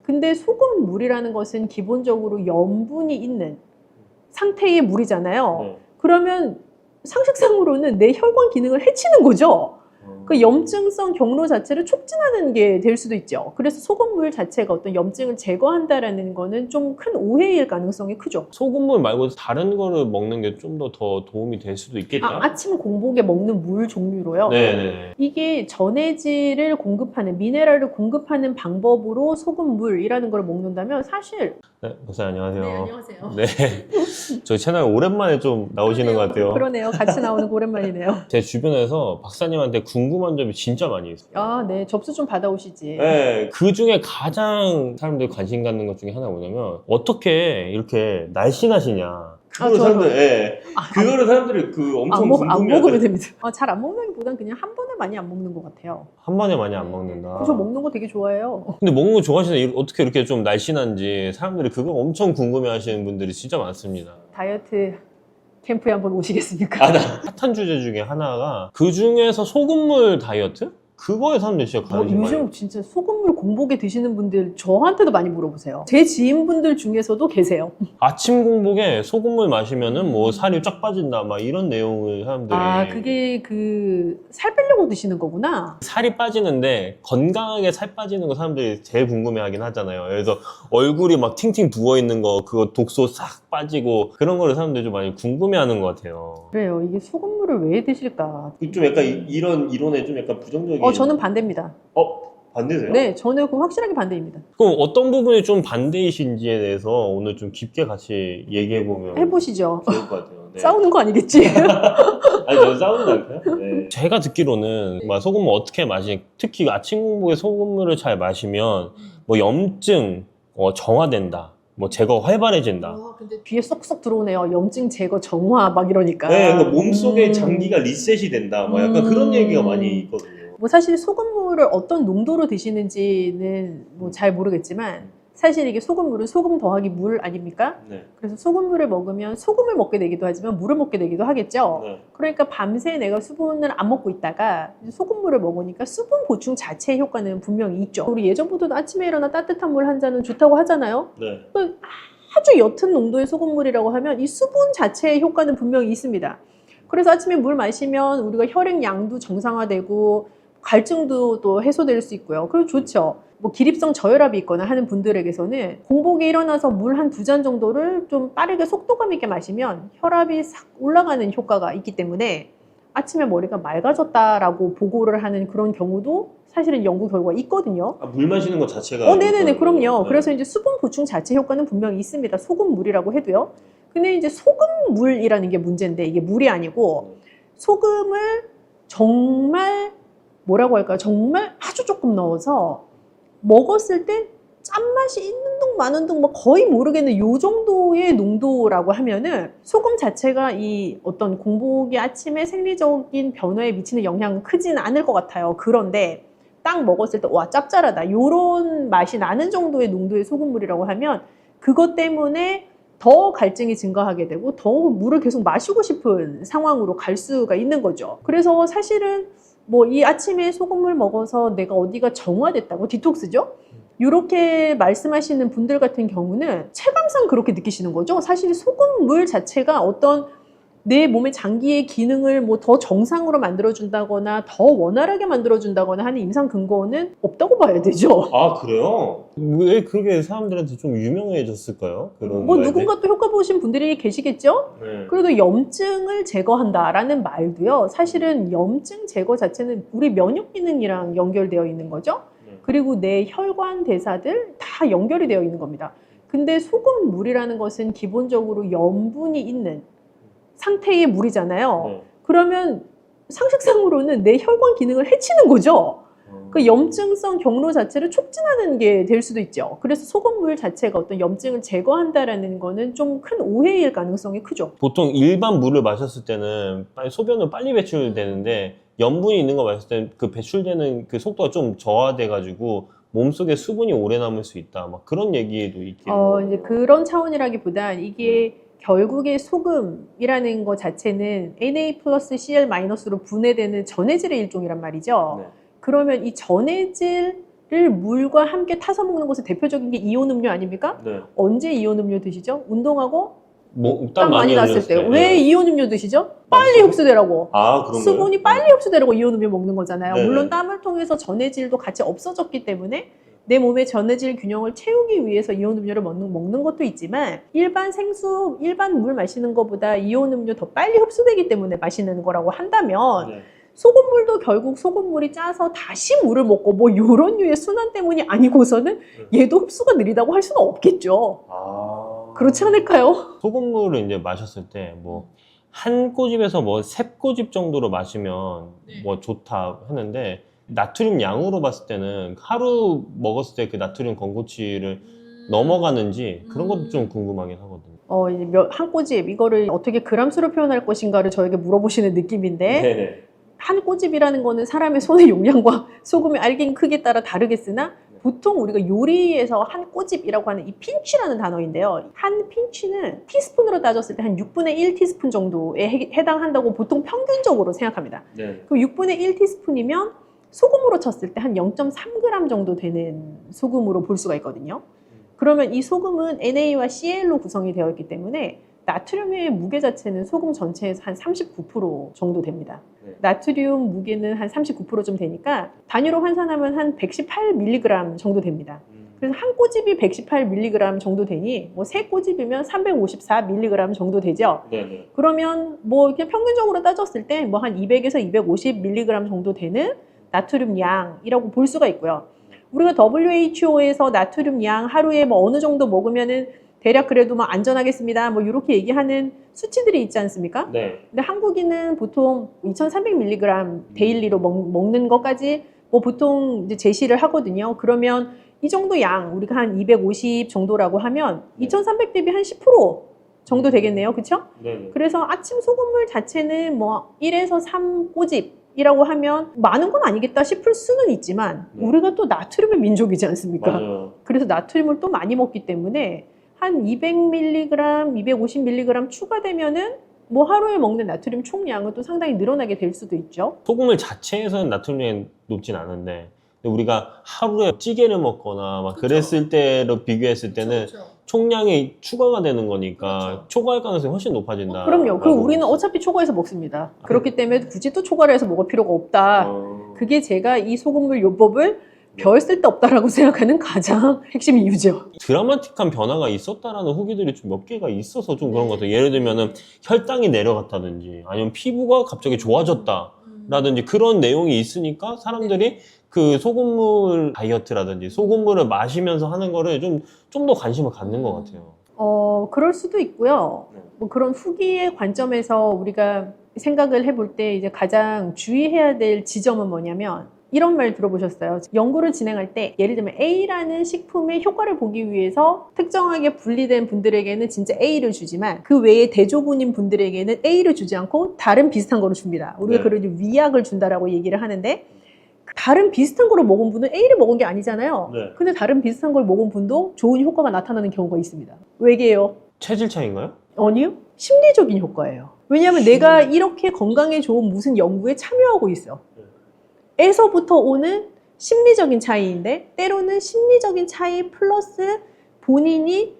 근데 소금 물이라는 것은 기본적으로 염분이 있는 상태의 물이잖아요. 그러면 상식상으로는 내 혈관 기능을 해치는 거죠. 그 염증성 경로 자체를 촉진하는 게 될 수도 있죠. 그래서 소금물 자체가 어떤 염증을 제거한다라는 거는 좀 큰 오해일 가능성이 크죠. 소금물 말고 다른 거를 먹는 게 좀 더 도움이 될 수도 있겠다. 아침 공복에 먹는 물 종류로요. 네네. 이게 전해질을 공급하는 미네랄을 공급하는 방법으로 소금물이라는 걸 먹는다면 사실 네, 목사님 안녕하세요. 네, 안녕하세요. 네, 저희 채널 오랜만에 좀 나오시는 것 같아요. 그러네요. 같이 나오는 거 오랜만이네요. 제 주변에서 박사님한테 궁금한 점이 진짜 많이 있어요. 아, 네. 접수 좀 받아오시지. 네, 그 중에 가장 사람들이 관심 갖는 것 중에 하나가 뭐냐면 어떻게 이렇게 날씬하시냐. 그거를 저요? 사람들, 예. 그거를 사람들이 엄청 안 궁금해하죠. 먹으면 됩니다. 잘 안 먹는다기보단 그냥 한 번에 많이 안 먹는 것 같아요. 한 번에 많이 안 먹는다. 저 먹는 거 되게 좋아해요. 근데 먹는 거 좋아하시는데 어떻게 이렇게 좀 날씬한지 사람들이 그거 엄청 궁금해하시는 분들이 진짜 많습니다. 다이어트 캠프에 한번 오시겠습니까? 핫한 주제 중에 하나가 그 중에서 소금물 다이어트? 그거에 사람들이 진짜 관심 많이. 요즘 진짜 소금물 공복에 드시는 분들 저한테도 많이 물어보세요. 제 지인분들 중에서도 계세요. 아침 공복에 소금물 마시면은 뭐 살이 쫙 빠진다 막 이런 내용을 사람들이. 그게 살 빼려고 드시는 거구나. 살이 빠지는데 건강하게 살 빠지는 거 사람들이 제일 궁금해하긴 하잖아요. 그래서 얼굴이 막 팅팅 부어 있는 거 그거 독소 싹 빠지고 그런 거를 사람들이 좀 많이 궁금해하는 것 같아요. 그래요. 이게 소금물을 왜 드실까? 좀 약간 이런 이론에 좀 약간 부정적인. 저는 반대입니다. 반대세요? 네, 저는 확실하게 반대입니다. 그럼 어떤 부분이 좀 반대이신지에 대해서 오늘 좀 깊게 같이 얘기해 보면 해보시죠. 좋을 것 같아요. 네. 싸우는 거 아니겠지? 아니 저는 싸우는 거 아닐까요? 네. 제가 듣기로는 소금을 어떻게 특히 아침 공복에 소금물을 잘 마시면 뭐 염증 정화된다. 뭐 제거가 활발해진다. 근데 귀에 쏙쏙 들어오네요. 염증 제거 정화 막 이러니까. 네, 그러니까 몸속에 장기가 리셋이 된다. 뭐 약간 그런 얘기가 많이 있거든요. 뭐 사실 소금물을 어떤 농도로 드시는지는 뭐 잘 모르겠지만 사실 이게 소금물은 소금 더하기 물 아닙니까? 네. 그래서 소금물을 먹으면 소금을 먹게 되기도 하지만 물을 먹게 되기도 하겠죠. 네. 그러니까 밤새 내가 수분을 안 먹고 있다가 이제 소금물을 먹으니까 수분 보충 자체의 효과는 분명히 있죠. 우리 예전부터도 아침에 일어나 따뜻한 물 한 잔은 좋다고 하잖아요. 네. 아주 옅은 농도의 소금물이라고 하면 이 수분 자체의 효과는 분명히 있습니다. 그래서 아침에 물 마시면 우리가 혈액 양도 정상화되고 갈증도 또 해소될 수 있고요. 그리고 좋죠. 뭐 기립성 저혈압이 있거나 하는 분들에게서는 공복에 일어나서 물 한 2잔 정도를 좀 빠르게 속도감 있게 마시면 혈압이 싹 올라가는 효과가 있기 때문에 아침에 머리가 맑아졌다라고 보고를 하는 그런 경우도 사실은 연구 결과가 있거든요. 아, 물 마시는 것 자체가. 네네네, 그럼요. 네. 그래서 이제 수분 보충 자체 효과는 분명히 있습니다. 소금물이라고 해도요. 근데 이제 소금물이라는 게 문제인데 이게 물이 아니고 소금을 정말 뭐라고 할까요? 정말 아주 조금 넣어서 먹었을 때 짠맛이 있는 둥 마는 둥 뭐 거의 모르겠는 요 정도의 농도라고 하면은 소금 자체가 이 어떤 공복의 아침에 생리적인 변화에 미치는 영향은 크지는 않을 것 같아요. 그런데 딱 먹었을 때 와 짭짤하다 요런 맛이 나는 정도의 농도의 소금물이라고 하면 그것 때문에 더 갈증이 증가하게 되고 더욱 물을 계속 마시고 싶은 상황으로 갈 수가 있는 거죠. 그래서 사실은 뭐 이 아침에 소금물 먹어서 내가 어디가 정화됐다고 디톡스죠? 이렇게 말씀하시는 분들 같은 경우는 체감상 그렇게 느끼시는 거죠. 사실 소금물 자체가 어떤 내 몸의 장기의 기능을 뭐 더 정상으로 만들어준다거나 더 원활하게 만들어준다거나 하는 임상 근거는 없다고 봐야 되죠. 아, 그래요? 왜 그게 사람들한테 좀 유명해졌을까요? 그런 뭐 말들이? 누군가 또 효과 보신 분들이 계시겠죠? 네. 그래도 염증을 제거한다라는 말도요. 사실은 염증 제거 자체는 우리 면역 기능이랑 연결되어 있는 거죠. 네. 그리고 내 혈관 대사들 다 연결이 되어 있는 겁니다. 근데 소금물이라는 것은 기본적으로 염분이 있는 상태의 물이잖아요. 네. 그러면 상식상으로는 내 혈관 기능을 해치는 거죠. 그 염증성 경로 자체를 촉진하는 게 될 수도 있죠. 그래서 소금물 자체가 어떤 염증을 제거한다라는 거는 좀 큰 오해일 가능성이 크죠. 보통 일반 물을 마셨을 때는 소변은 빨리 배출되는데 염분이 있는 거 마셨을 때는 그 배출되는 그 속도가 좀 저하돼가지고 몸속에 수분이 오래 남을 수 있다. 막 그런 얘기도 있긴 해요. 이제 그런 차원이라기보단 이게 결국에 소금이라는 것 자체는 Na 플러스 Cl 마이너스로 분해되는 전해질의 일종이란 말이죠. 네. 그러면 이 전해질을 물과 함께 타서 먹는 것의 대표적인 게 이온 음료 아닙니까? 네. 언제 이온 음료 드시죠? 운동하고 땀 많이 났을 흘렸을 때. 왜 이온 음료 드시죠? 빨리 흡수되라고. 아, 그런가요? 수분이 빨리 흡수되라고 이온 음료 먹는 거잖아요. 네네. 물론 땀을 통해서 전해질도 같이 없어졌기 때문에 내 몸의 전해질 균형을 채우기 위해서 이온 음료를 먹는 것도 있지만 일반 생수, 일반 물 마시는 것보다 이온 음료 더 빨리 흡수되기 때문에 마시는 거라고 한다면 네. 소금물도 결국 소금물이 짜서 다시 물을 먹고 뭐 이런 류의 순환 때문이 아니고서는 얘도 흡수가 느리다고 할 수는 없겠죠. 아. 그렇지 않을까요? 소금물을 이제 마셨을 때 뭐 한 꼬집에서 뭐 세 꼬집 정도로 마시면 뭐 좋다 하는데 나트륨 양으로 봤을 때는 하루 먹었을 때 그 나트륨 건고치를 넘어가는지 그런 것도 좀 궁금하긴 하거든요. 이제 한 꼬집 이거를 어떻게 그람수로 표현할 것인가를 저에게 물어보시는 느낌인데 네네. 한 꼬집이라는 거는 사람의 손의 용량과 소금의 알갱이 크기에 따라 다르겠으나 보통 우리가 요리에서 한 꼬집이라고 하는 이 핀치라는 단어인데요. 한 핀치는 티스푼으로 따졌을 때 한 6분의 1 티스푼 정도에 해당한다고 보통 평균적으로 생각합니다. 네. 그럼 6분의 1 티스푼이면 소금으로 쳤을 때 한 0.3g 정도 되는 소금으로 볼 수가 있거든요. 그러면 이 소금은 Na와 Cl로 구성이 되어 있기 때문에 나트륨의 무게 자체는 소금 전체에서 한 39% 정도 됩니다. 네. 나트륨 무게는 한 39%좀 되니까 단위로 환산하면 한 118mg 정도 됩니다. 그래서 한 꼬집이 118mg 정도 되니 뭐 세 꼬집이면 354mg 정도 되죠. 네네. 그러면 뭐 이렇게 평균적으로 따졌을 때 뭐 한 200에서 250mg 정도 되는 나트륨 양이라고 볼 수가 있고요. 우리가 WHO에서 나트륨 양 하루에 뭐 어느 정도 먹으면은 대략 그래도 뭐 안전하겠습니다. 뭐 이렇게 얘기하는 수치들이 있지 않습니까? 네. 근데 한국인은 보통 2,300mg 데일리로 먹는 것까지 뭐 보통 이제 제시를 하거든요. 그러면 이 정도 양 우리가 한 250 정도라고 하면 2,300 대비 한 10% 정도 되겠네요. 그렇죠? 네네. 그래서 아침 소금물 자체는 뭐 1에서 3꼬집 이라고 하면 많은 건 아니겠다 싶을 수는 있지만 네. 우리가 또 나트륨의 민족이지 않습니까? 맞아요. 그래서 나트륨을 또 많이 먹기 때문에 한 200mg, 250mg 추가되면은 뭐 하루에 먹는 나트륨 총량은 또 상당히 늘어나게 될 수도 있죠. 소금물 자체에서는 나트륨이 높진 않은데 근데 우리가 하루에 찌개를 먹거나 막 그랬을 때로 비교했을 때는 총량이 추가가 되는 거니까 초과할 가능성이 훨씬 높아진다. 그럼요. 그리고 우리는 어차피 초과해서 먹습니다. 그렇기 때문에 굳이 또 초과를 해서 먹을 필요가 없다. 그게 제가 이 소금물 요법을 별 쓸데없다라고 생각하는 가장 핵심 이유죠. 드라마틱한 변화가 있었다라는 후기들이 좀 몇 개가 있어서 좀 그런 것 같아요. 예를 들면은 혈당이 내려갔다든지 아니면 피부가 갑자기 좋아졌다라든지 그런 내용이 있으니까 사람들이 그 소금물 다이어트라든지 소금물을 마시면서 하는 거를 좀 더 관심을 갖는 것 같아요. 그럴 수도 있고요. 네. 뭐 그런 후기의 관점에서 우리가 생각을 해볼 때 이제 가장 주의해야 될 지점은 뭐냐면 이런 말 들어보셨어요? 연구를 진행할 때 예를 들면 A라는 식품의 효과를 보기 위해서 특정하게 분리된 분들에게는 진짜 A를 주지만 그 외에 대조군인 분들에게는 A를 주지 않고 다른 비슷한 거를 줍니다. 우리가 네. 그걸 위약을 준다라고 얘기를 하는데 다른 비슷한 거를 먹은 분은 A를 먹은 게 아니잖아요. 네. 근데 다른 비슷한 걸 먹은 분도 좋은 효과가 나타나는 경우가 있습니다. 왜게요? 체질 차이인가요? 아니요. 심리적인 효과예요. 왜냐하면 내가 이렇게 건강에 좋은 무슨 연구에 참여하고 있어. 에서부터 오는 심리적인 차이인데 때로는 심리적인 차이 플러스 본인이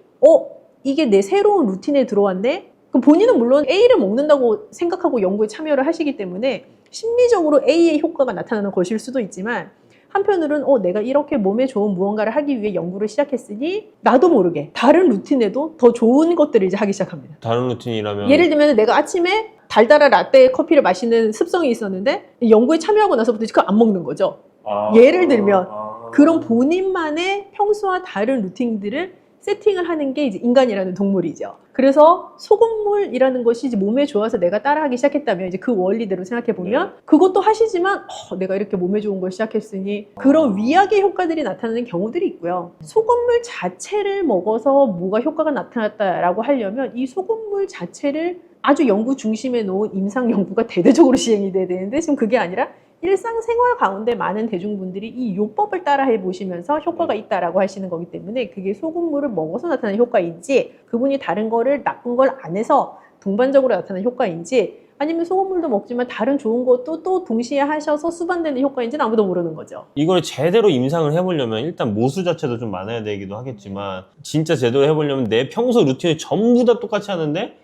이게 내 새로운 루틴에 들어왔네? 그럼 본인은 물론 A를 먹는다고 생각하고 연구에 참여를 하시기 때문에 심리적으로 A의 효과가 나타나는 것일 수도 있지만 한편으로는 내가 이렇게 몸에 좋은 무언가를 하기 위해 연구를 시작했으니 나도 모르게 다른 루틴에도 더 좋은 것들을 이제 하기 시작합니다. 다른 루틴이라면 예를 들면 내가 아침에 달달한 라떼 커피를 마시는 습성이 있었는데 연구에 참여하고 나서부터 그걸 안 먹는 거죠. 예를 들면 그런 본인만의 평소와 다른 루틴들을 세팅을 하는 게 이제 인간이라는 동물이죠. 그래서 소금물이라는 것이 이제 몸에 좋아서 내가 따라하기 시작했다면 이제 그 원리대로 생각해 보면 그것도 하시지만 내가 이렇게 몸에 좋은 걸 시작했으니 그런 위약의 효과들이 나타나는 경우들이 있고요. 소금물 자체를 먹어서 뭐가 효과가 나타났다라고 하려면 이 소금물 자체를 아주 연구 중심에 놓은 임상 연구가 대대적으로 시행이 돼야 되는데 지금 그게 아니라 일상생활 가운데 많은 대중분들이 이 요법을 따라해 보시면서 효과가 있다라고 하시는 거기 때문에 그게 소금물을 먹어서 나타나는 효과인지 그분이 다른 거를 나쁜 걸 안 해서 동반적으로 나타나는 효과인지 아니면 소금물도 먹지만 다른 좋은 것도 또 동시에 하셔서 수반되는 효과인지는 아무도 모르는 거죠. 이걸 제대로 임상을 해보려면 일단 모수 자체도 좀 많아야 되기도 하겠지만 진짜 제대로 해보려면 내 평소 루틴을 전부 다 똑같이 하는데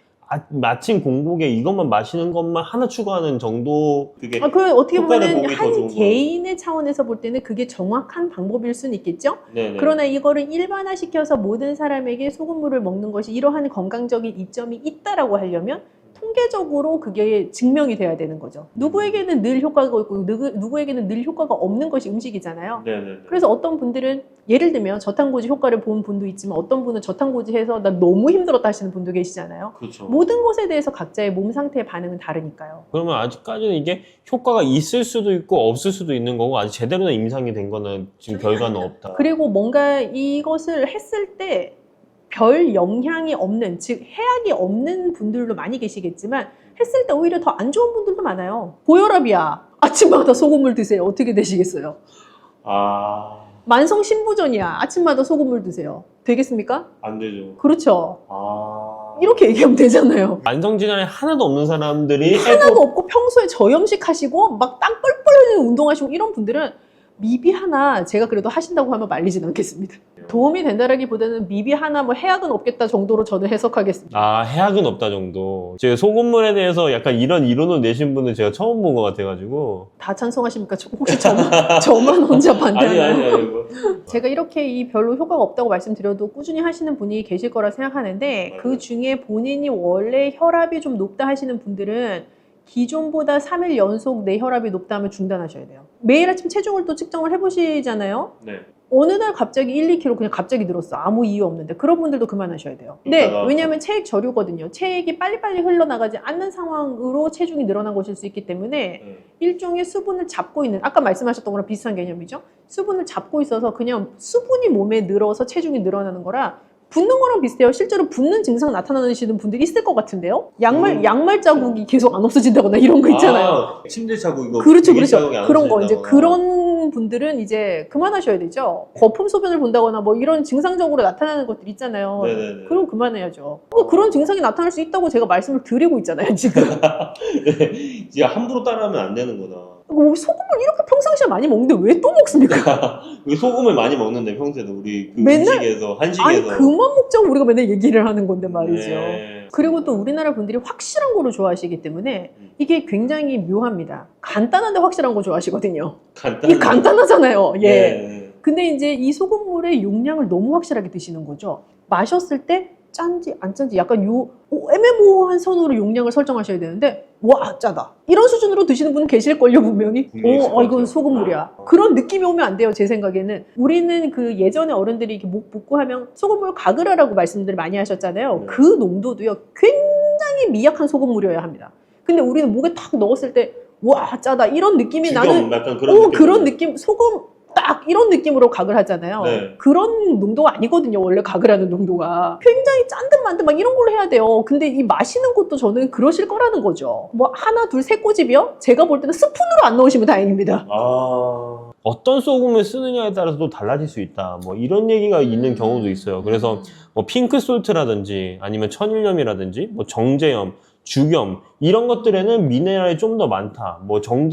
마침 공복에 이것만 마시는 것만 하나 추가하는 정도 그게 그 어떻게 효과를 보면 보기 더 한 좋은 개인의 차원에서 볼 때는 그게 정확한 방법일 수는 있겠죠. 네네. 그러나 이거를 일반화시켜서 모든 사람에게 소금물을 먹는 것이 이러한 건강적인 이점이 있다라고 하려면 통계적으로 그게 증명이 돼야 되는 거죠. 누구에게는 늘 효과가 있고 누구에게는 늘 효과가 없는 것이 음식이잖아요. 네네. 그래서 어떤 분들은 예를 들면 저탄고지 효과를 본 분도 있지만 어떤 분은 저탄고지 해서 나 너무 힘들었다 하시는 분도 계시잖아요. 그렇죠. 모든 것에 대해서 각자의 몸 상태의 반응은 다르니까요. 그러면 아직까지는 이게 효과가 있을 수도 있고 없을 수도 있는 거고 아직 제대로 된 임상이 된 거는 지금 결과는 없다. 그리고 뭔가 이것을 했을 때 별 영향이 없는, 즉 해악이 없는 분들도 많이 계시겠지만 했을 때 오히려 더 안 좋은 분들도 많아요. 고혈압이야. 아침마다 소금물 드세요. 어떻게 되시겠어요? 만성 신부전이야. 아침마다 소금물 드세요. 되겠습니까? 안 되죠. 그렇죠. 이렇게 얘기하면 되잖아요. 만성질환이 하나도 없는 사람들이 하나도 없고 평소에 저염식 하시고 막 땀 뻘뻘 흘리는 운동하시고 이런 분들은 미비 하나 제가 그래도 하신다고 하면 말리진 않겠습니다. 도움이 된다라기보다는 미비 하나 뭐 해악은 없겠다 정도로 저는 해석하겠습니다. 해악은 없다 정도. 제가 소금물에 대해서 약간 이런 이론을 내신 분은 제가 처음 본 것 같아가지고. 다 찬성하십니까? 혹시 저만 혼자 반대하나요? 아니. 제가 이렇게 이 별로 효과가 없다고 말씀드려도 꾸준히 하시는 분이 계실 거라 생각하는데 그 중에 본인이 원래 혈압이 좀 높다 하시는 분들은 기존보다 3일 연속 내 혈압이 높다 하면 중단하셔야 돼요. 매일 아침 체중을 또 측정을 해보시잖아요. 네. 어느 날 갑자기 1, 2kg 그냥 갑자기 늘었어. 아무 이유 없는데. 그런 분들도 그만하셔야 돼요. 네, 왜냐하면 체액 저류거든요. 체액이 빨리빨리 흘러나가지 않는 상황으로 체중이 늘어난 것일 수 있기 때문에 일종의 수분을 잡고 있는, 아까 말씀하셨던 거랑 비슷한 개념이죠. 수분을 잡고 있어서 그냥 수분이 몸에 늘어서 체중이 늘어나는 거라 붓는 거랑 비슷해요. 실제로 붓는 증상 나타나시는 분들이 있을 것 같은데요. 양말 자국이 계속 안 없어진다거나 이런 거 있잖아요. 침대 자국 이거 그렇죠, 베개 그렇죠. 자국이 안 그런 거 이제 없어진다거나. 그런 분들은 이제 그만하셔야 되죠. 거품 소변을 본다거나 뭐 이런 증상적으로 나타나는 것들 있잖아요. 네네네. 그럼 그만해야죠. 그런 증상이 나타날 수 있다고 제가 말씀을 드리고 있잖아요, 지금. 이제 함부로 따라하면 안 되는구나. 소금을 이렇게 평상시에 많이 먹는데 왜 또 먹습니까? 우리 소금을 많이 먹는데 평소에도 우리 그 맨날- 음식에서 아니 한식에서 그만 먹자고 우리가 맨날 얘기를 하는 건데 말이죠. 네. 그리고 또 우리나라 분들이 확실한 거를 좋아하시기 때문에 이게 굉장히 묘합니다. 간단한데 확실한 거 좋아하시거든요. 간단. 이게 간단하잖아요. 예. 네. 근데 이제 이 소금물의 용량을 너무 확실하게 드시는 거죠. 마셨을 때 짠지 안 짠지 약간 애매모호한 선으로 용량을 설정하셔야 되는데 와 짜다 이런 수준으로 드시는 분은 계실걸요 분명히. 분명히 있을 것 이건 같아요. 소금물이야. 그런 느낌이 오면 안 돼요 제 생각에는. 우리는 그 예전에 어른들이 이렇게 목 붓고 하면 소금물 가글하라고 말씀들을 많이 하셨잖아요. 네. 그 농도도요 굉장히 미약한 소금물이어야 합니다. 근데 우리는 목에 탁 넣었을 때 와 짜다 이런 느낌이 나는 약간 그런 느낌. 그런 느낌 소금 딱 이런 느낌으로 각을 하잖아요. 네. 그런 농도가 아니거든요. 원래 각을 하는 농도가. 굉장히 짠 듯 만 듯 막 이런 걸로 해야 돼요. 근데 이 마시는 것도 저는 그러실 거라는 거죠. 뭐 하나 둘 세 꼬집이요? 제가 볼 때는 스푼으로 안 넣으시면 다행입니다. 어떤 소금을 쓰느냐에 따라서도 달라질 수 있다. 뭐 이런 얘기가 있는 경우도 있어요. 그래서 뭐 핑크 솔트라든지 아니면 천일염이라든지 뭐 정제염, 죽염 이런 것들에는 미네랄이 좀 더 많다. 뭐 좀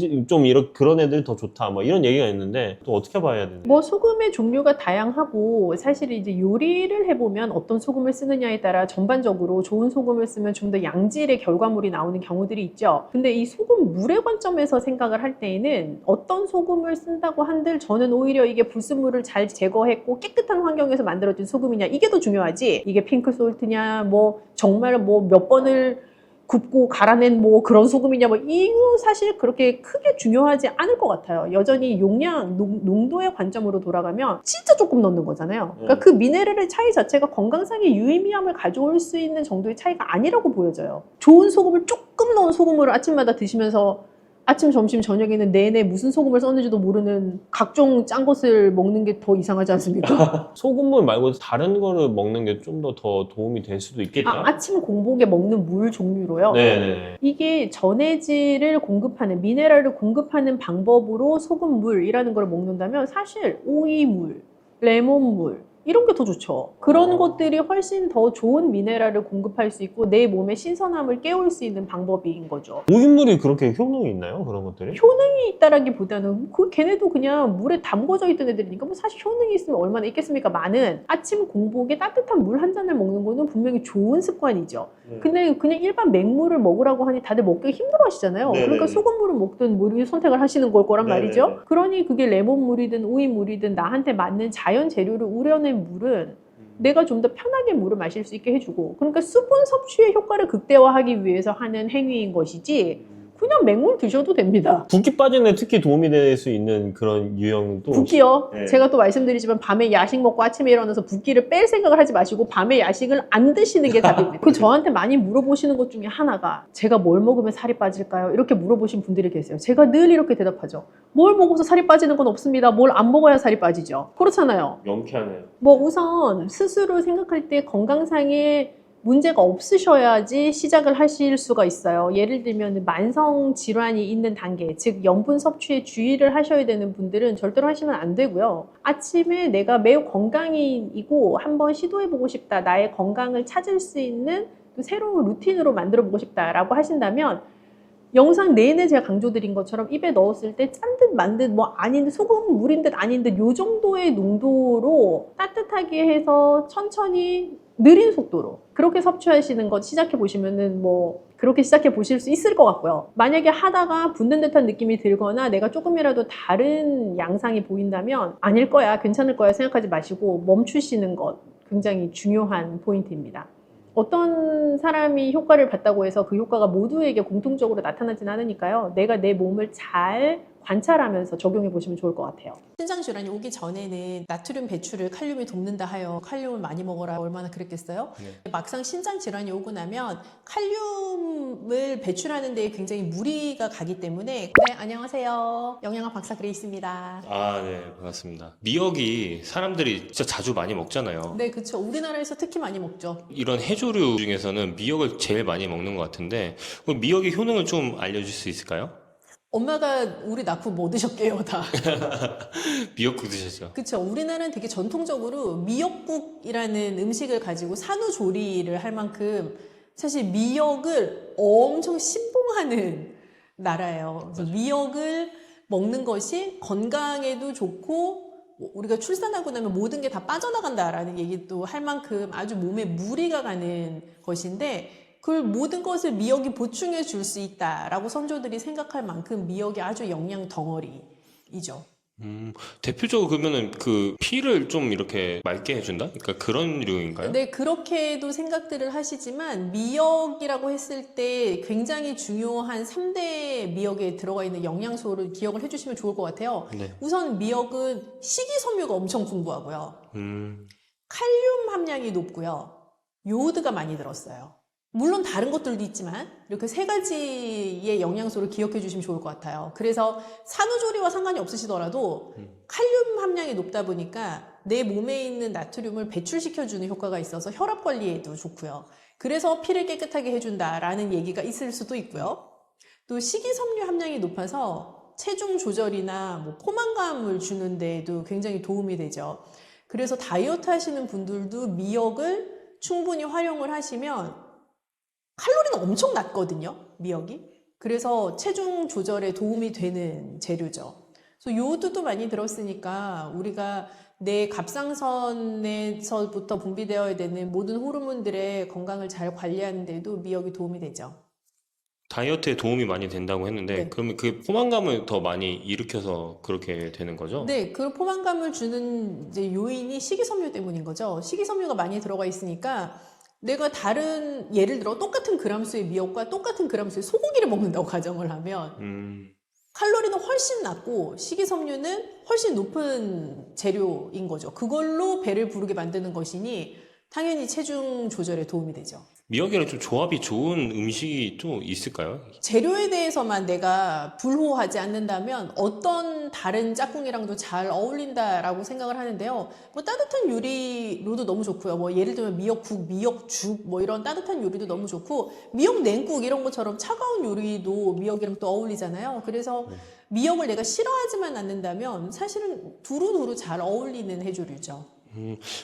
그런 애들 더 좋다. 뭐 이런 얘기가 있는데 또 어떻게 봐야 되나요? 뭐 소금의 종류가 다양하고 사실 이제 요리를 해보면 어떤 소금을 쓰느냐에 따라 전반적으로 좋은 소금을 쓰면 좀 더 양질의 결과물이 나오는 경우들이 있죠. 근데 이 소금 물의 관점에서 생각을 할 때에는 어떤 소금을 쓴다고 한들 저는 오히려 이게 불순물을 잘 제거했고 깨끗한 환경에서 만들어진 소금이냐 이게 더 중요하지. 이게 핑크솔트냐 뭐 정말 뭐 몇 번을 굽고 갈아낸 뭐 그런 소금이냐 뭐 이거 사실 그렇게 크게 중요하지 않을 것 같아요. 여전히 용량, 농도의 관점으로 돌아가면 진짜 조금 넣는 거잖아요. 그러니까 그 미네랄의 차이 자체가 건강상의 유의미함을 가져올 수 있는 정도의 차이가 아니라고 보여져요. 좋은 소금을 조금 넣은 소금으로 아침마다 드시면서 아침, 점심, 저녁에는 내내 무슨 소금을 썼는지도 모르는 각종 짠 것을 먹는 게 더 이상하지 않습니까? 소금물 말고 다른 거를 먹는 게 좀 더 도움이 될 수도 있겠다. 아침 공복에 먹는 물 종류로요. 네네. 이게 전해질을 공급하는 미네랄을 공급하는 방법으로 소금물이라는 걸 먹는다면 사실 오이물, 레몬물 이런 게 더 좋죠. 그런 것들이 훨씬 더 좋은 미네랄을 공급할 수 있고 내 몸의 신선함을 깨울 수 있는 방법인 거죠. 오인물이 그렇게 효능이 있나요? 그런 것들이? 효능이 있다라기보다는 걔네도 그냥 물에 담궈져 있던 애들이니까 뭐 사실 효능이 있으면 얼마나 있겠습니까? 많은 아침 공복에 따뜻한 물 한 잔을 먹는 거는 분명히 좋은 습관이죠. 근데 그냥 일반 맹물을 먹으라고 하니 다들 먹기 힘들어 하시잖아요. 네네네. 그러니까 소금물을 먹든 물을 선택을 하시는 걸 거란 네네네. 말이죠. 그러니 그게 레몬물이든 오이물이든 나한테 맞는 자연 재료를 우려낸 물은 내가 좀 더 편하게 물을 마실 수 있게 해주고, 그러니까 수분 섭취의 효과를 극대화하기 위해서 하는 행위인 것이지 그냥 맹물 드셔도 됩니다. 붓기 빠지는 데 특히 도움이 될 수 있는 그런 유형도 붓기요? 네. 제가 또 말씀드리지만 밤에 야식 먹고 아침에 일어나서 붓기를 뺄 생각을 하지 마시고 밤에 야식을 안 드시는 게 답입니다. 그 저한테 많이 물어보시는 것 중에 하나가 제가 뭘 먹으면 살이 빠질까요? 이렇게 물어보신 분들이 계세요. 제가 늘 이렇게 대답하죠. 뭘 먹어서 살이 빠지는 건 없습니다. 뭘 안 먹어야 살이 빠지죠. 그렇잖아요. 명쾌하네요. 뭐 우선 스스로 생각할 때 건강상의 문제가 없으셔야지 시작을 하실 수가 있어요. 예를 들면 만성 질환이 있는 단계, 즉 염분 섭취에 주의를 하셔야 되는 분들은 절대로 하시면 안 되고요. 아침에 내가 매우 건강이고 한번 시도해보고 싶다, 나의 건강을 찾을 수 있는 또 새로운 루틴으로 만들어보고 싶다라고 하신다면 영상 내내 제가 강조드린 것처럼 입에 넣었을 때 짠 듯 만 듯 뭐 아닌 듯 소금 물인 듯 아닌 듯 요 정도의 농도로 따뜻하게 해서 천천히 느린 속도로 그렇게 섭취하시는 것 시작해 보시면은 뭐 그렇게 시작해 보실 수 있을 것 같고요. 만약에 하다가 붓는 듯한 느낌이 들거나 내가 조금이라도 다른 양상이 보인다면 아닐 거야, 괜찮을 거야 생각하지 마시고 멈추시는 것 굉장히 중요한 포인트입니다. 어떤 사람이 효과를 봤다고 해서 그 효과가 모두에게 공통적으로 나타나진 않으니까요. 내가 내 몸을 잘 관찰하면서 적용해 보시면 좋을 것 같아요. 신장 질환이 오기 전에는 나트륨 배출을 칼륨이 돕는다 하여 칼륨을 많이 먹어라 얼마나 그랬겠어요? 네. 막상 신장 질환이 오고 나면 칼륨을 배출하는 데 굉장히 무리가 가기 때문에 네, 안녕하세요. 영양학 박사 그레이스입니다. 아, 네, 반갑습니다. 미역이 사람들이 진짜 자주 많이 먹잖아요. 네, 그렇죠. 우리나라에서 특히 많이 먹죠. 이런 해조류 중에서는 미역을 제일 많이 먹는 것 같은데 그럼 미역의 효능을 좀 알려줄 수 있을까요? 엄마가 우리 낳고 뭐 드셨게요, 다. 미역국 드셨죠? 그렇죠. 우리나라는 되게 전통적으로 미역국이라는 음식을 가지고 산후조리를 할 만큼 사실 미역을 엄청 신봉하는 나라예요. 그래서 미역을 먹는 것이 건강에도 좋고 우리가 출산하고 나면 모든 게 다 빠져나간다라는 얘기도 할 만큼 아주 몸에 무리가 가는 것인데 그 모든 것을 미역이 보충해 줄 수 있다라고 선조들이 생각할 만큼 미역이 아주 영양 덩어리이죠. 대표적으로 그러면은 그 피를 좀 이렇게 맑게 해준다? 그러니까 그런 류인가요? 네, 그렇게도 생각들을 하시지만 미역이라고 했을 때 굉장히 중요한 3대 미역에 들어가 있는 영양소를 기억을 해주시면 좋을 것 같아요. 네. 우선 미역은 식이섬유가 엄청 풍부하고요. 음, 칼륨 함량이 높고요. 요오드가 많이 들었어요. 물론 다른 것들도 있지만 이렇게 세 가지의 영양소를 기억해 주시면 좋을 것 같아요. 그래서 산후조리와 상관이 없으시더라도 칼륨 함량이 높다 보니까 내 몸에 있는 나트륨을 배출시켜주는 효과가 있어서 혈압 관리에도 좋고요. 그래서 피를 깨끗하게 해준다라는 얘기가 있을 수도 있고요. 또 식이섬유 함량이 높아서 체중 조절이나 뭐 포만감을 주는 데에도 굉장히 도움이 되죠. 그래서 다이어트 하시는 분들도 미역을 충분히 활용을 하시면 칼로리는 엄청 낮거든요, 미역이. 그래서 체중 조절에 도움이 되는 재료죠. 그래서 요오드도 많이 들었으니까 우리가 내 갑상선에서부터 분비되어야 되는 모든 호르몬들의 건강을 잘 관리하는 데도 미역이 도움이 되죠. 다이어트에 도움이 많이 된다고 했는데 네. 그러면 그 포만감을 더 많이 일으켜서 그렇게 되는 거죠? 네, 그 포만감을 주는 이제 요인이 식이섬유 때문인 거죠. 식이섬유가 많이 들어가 있으니까 내가 다른 예를 들어 똑같은 그람수의 미역과 똑같은 그람수의 소고기를 먹는다고 가정을 하면 칼로리는 훨씬 낮고 식이섬유는 훨씬 높은 재료인 거죠. 그걸로 배를 부르게 만드는 것이니 당연히 체중 조절에 도움이 되죠. 미역이랑 좀 조합이 좋은 음식이 또 있을까요? 재료에 대해서만 내가 불호하지 않는다면 어떤 다른 짝꿍이랑도 잘 어울린다라고 생각을 하는데요. 뭐 따뜻한 요리로도 너무 좋고요. 뭐 예를 들면 미역국, 미역죽 뭐 이런 따뜻한 요리도 너무 좋고 미역 냉국 이런 것처럼 차가운 요리도 미역이랑 또 어울리잖아요. 그래서 미역을 내가 싫어하지만 않는다면 사실은 두루두루 잘 어울리는 해조류죠.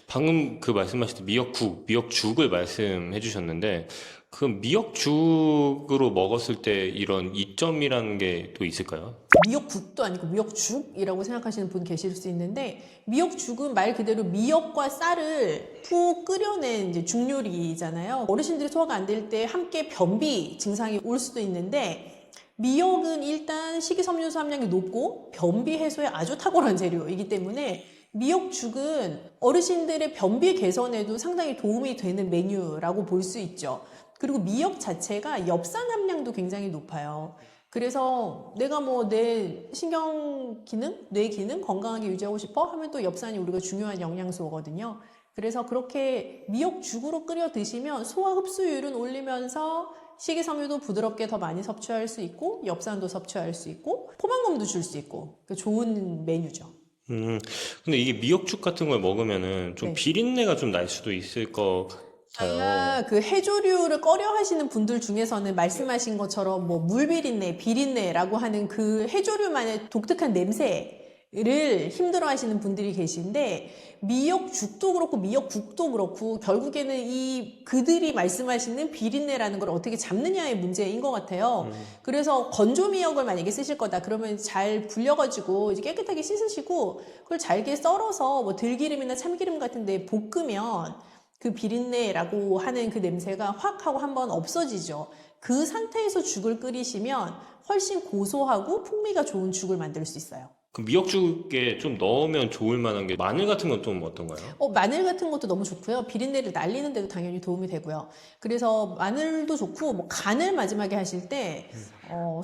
방금 그 말씀하실 때 미역국, 미역죽을 말씀해 주셨는데 그 미역죽으로 먹었을 때 이런 이점이라는 게 또 있을까요? 미역국도 아니고 미역죽이라고 생각하시는 분 계실 수 있는데 미역죽은 말 그대로 미역과 쌀을 푹 끓여낸 이제 죽요리잖아요. 어르신들이 소화가 안 될 때 함께 변비 증상이 올 수도 있는데 미역은 일단 식이섬유소 함량이 높고 변비 해소에 아주 탁월한 재료이기 때문에 미역죽은 어르신들의 변비 개선에도 상당히 도움이 되는 메뉴라고 볼 수 있죠. 그리고 미역 자체가 엽산 함량도 굉장히 높아요. 그래서 내가 뭐 내 신경 기능, 뇌 기능 건강하게 유지하고 싶어 하면 또 엽산이 우리가 중요한 영양소거든요. 그래서 그렇게 미역죽으로 끓여 드시면 소화 흡수율은 올리면서 식이섬유도 부드럽게 더 많이 섭취할 수 있고 엽산도 섭취할 수 있고 포만감도 줄 수 있고 좋은 메뉴죠. 근데 이게 미역죽 같은 걸 먹으면은 좀 네. 비린내가 좀 날 수도 있을 것 같아요. 그 해조류를 꺼려 하시는 분들 중에서는 말씀하신 것처럼 뭐 물비린내, 비린내라고 하는 그 해조류만의 독특한 냄새를 힘들어 하시는 분들이 계신데 미역죽도 그렇고 미역국도 그렇고 결국에는 이 그들이 말씀하시는 비린내라는 걸 어떻게 잡느냐의 문제인 것 같아요. 그래서 건조 미역을 만약에 쓰실 거다 그러면 잘 불려가지고 이제 깨끗하게 씻으시고 그걸 잘게 썰어서 뭐 들기름이나 참기름 같은 데 볶으면 그 비린내라고 하는 그 냄새가 확 하고 한번 없어지죠. 그 상태에서 죽을 끓이시면 훨씬 고소하고 풍미가 좋은 죽을 만들 수 있어요. 그 미역죽에 좀 넣으면 좋을 만한 게 마늘 같은 건 좀 어떤가요? 마늘 같은 것도 너무 좋고요. 비린내를 날리는 데도 당연히 도움이 되고요. 그래서 마늘도 좋고, 뭐 간을 마지막에 하실 때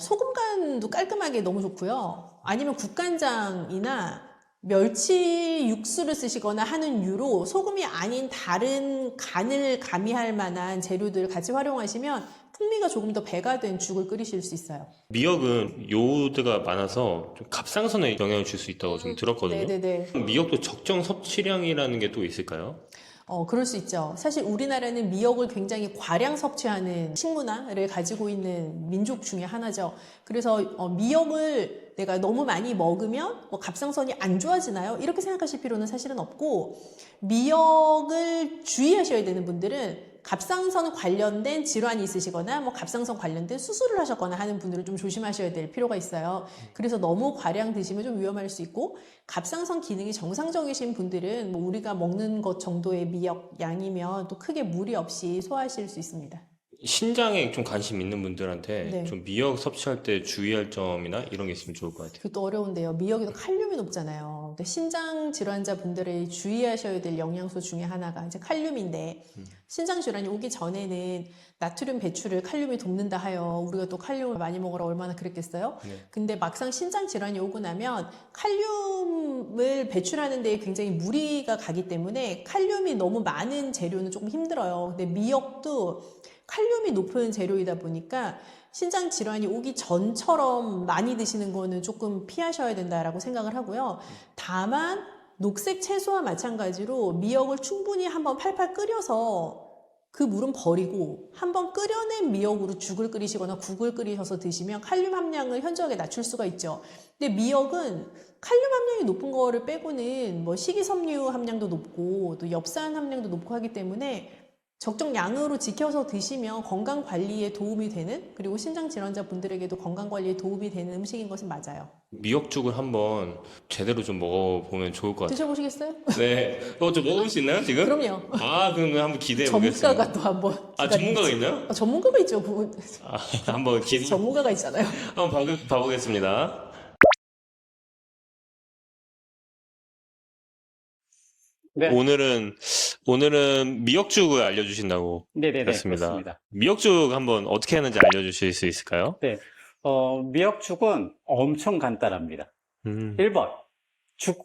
소금 간도 깔끔하게 너무 좋고요. 아니면 국간장이나 멸치 육수를 쓰시거나 하는 유로 소금이 아닌 다른 간을 가미할 만한 재료들을 같이 활용하시면 풍미가 조금 더 배가 된 죽을 끓이실 수 있어요. 미역은 요오드가 많아서 좀 갑상선에 영향을 줄 수 있다고 좀 들었거든요. 네네네. 미역도 적정 섭취량이라는 게 또 있을까요? 그럴 수 있죠. 사실 우리나라는 미역을 굉장히 과량 섭취하는 식문화를 가지고 있는 민족 중에 하나죠. 그래서 미역을 내가 너무 많이 먹으면 뭐 갑상선이 안 좋아지나요? 이렇게 생각하실 필요는 사실은 없고, 미역을 주의하셔야 되는 분들은 갑상선 관련된 질환이 있으시거나 뭐 갑상선 관련된 수술을 하셨거나 하는 분들은 좀 조심하셔야 될 필요가 있어요. 그래서 너무 과량 드시면 좀 위험할 수 있고, 갑상선 기능이 정상적이신 분들은 뭐 우리가 먹는 것 정도의 미역 양이면 또 크게 무리 없이 소화하실 수 있습니다. 신장에 좀 관심 있는 분들한테 네. 좀 미역 섭취할 때 주의할 점이나 이런 게 있으면 좋을 것 같아요. 그것도 어려운데요. 미역에도 칼륨이 높잖아요. 근데 신장 질환자 분들이 주의하셔야 될 영양소 중에 하나가 이제 칼륨인데, 신장 질환이 오기 전에는 나트륨 배출을 칼륨이 돕는다 하여 우리가 또 칼륨을 많이 먹으라 얼마나 그랬겠어요? 네. 근데 막상 신장 질환이 오고 나면 칼륨을 배출하는 데 굉장히 무리가 가기 때문에 칼륨이 너무 많은 재료는 조금 힘들어요. 근데 미역도 칼륨이 높은 재료이다 보니까 신장 질환이 오기 전처럼 많이 드시는 거는 조금 피하셔야 된다라고 생각을 하고요. 다만 녹색 채소와 마찬가지로 미역을 충분히 한번 팔팔 끓여서 그 물은 버리고 한번 끓여낸 미역으로 죽을 끓이시거나 국을 끓이셔서 드시면 칼륨 함량을 현저하게 낮출 수가 있죠. 근데 미역은 칼륨 함량이 높은 거를 빼고는 뭐 식이섬유 함량도 높고 또 엽산 함량도 높고 하기 때문에 적정 양으로 지켜서 드시면 건강 관리에 도움이 되는, 그리고 신장 질환자 분들에게도 건강 관리에 도움이 되는 음식인 것은 맞아요. 미역죽을 한번 제대로 좀 먹어보면 좋을 것 같아요. 드셔보시겠어요? 네. 좀 먹어볼 수 있나요, 지금? 그럼요. 그럼 한번 기대해 보겠습니다. 전문가가 또 한번. 전문가가 있나요? 전문가가 있죠. 그분. 한번 전문가가 있잖아요. 한번 봐보겠습니다. 네. 오늘은 미역죽을 알려주신다고 네네네. 들었습니다. 그렇습니다. 미역죽 한번 어떻게 하는지 알려주실 수 있을까요? 네. 미역죽은 엄청 간단합니다. 1번,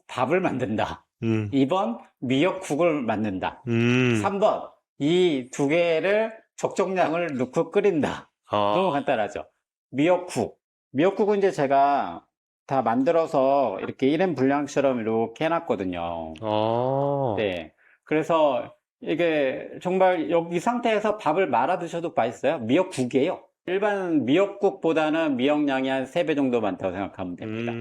밥을 만든다. 2번, 미역국을 만든다. 3번, 이 두 개를 적정량을 넣고 끓인다. 너무 간단하죠. 미역국은 이제 제가 다 만들어서 이렇게 1인 분량처럼 이렇게 해놨거든요. 네. 그래서 이게 정말 여기 상태에서 밥을 말아 드셔도 맛있어요. 미역국이에요. 일반 미역국보다는 미역량이 한 3배 정도 많다고 생각하면 됩니다.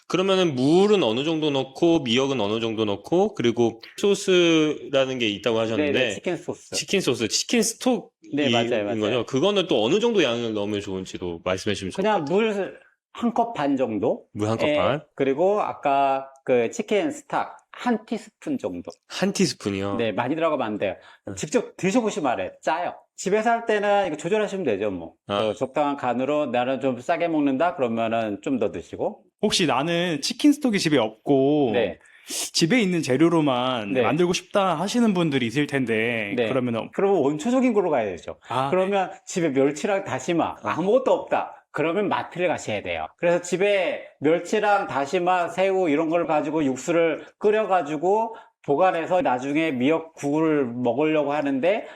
그러면은 물은 어느 정도 넣고 미역은 어느 정도 넣고 그리고 소스라는 게 있다고 하셨는데 네네, 치킨 소스. 치킨 소스, 치킨 스톡인 네, 맞아요. 거죠? 그거는 또 어느 정도 양을 넣으면 좋은지도 말씀해 주시면 좋을 것 그냥 같아요. 물 한 컵 반 정도. 물 한 컵 반? 그리고 아까 그 치킨 스톡 한 티스푼 정도. 한 티스푼이요? 네, 많이 들어가면 안 돼요. 직접 드셔보시면 알아요. 짜요. 집에서 할 때는 이거 조절하시면 되죠, 뭐. 적당한 간으로 나는 좀 싸게 먹는다? 그러면은 좀 더 드시고. 혹시 나는 치킨 스톡이 집에 없고 네. 집에 있는 재료로만 네. 만들고 싶다 하시는 분들이 있을 텐데 네. 그러면 그러면 원초적인 걸로 가야 되죠. 그러면 집에 멸치랑 다시마 아무것도 없다. 그러면 마트를 가셔야 돼요. 그래서 집에 멸치랑 다시마, 새우 이런 걸 가지고 육수를 끓여가지고 보관해서 나중에 미역국을 먹으려고 하는데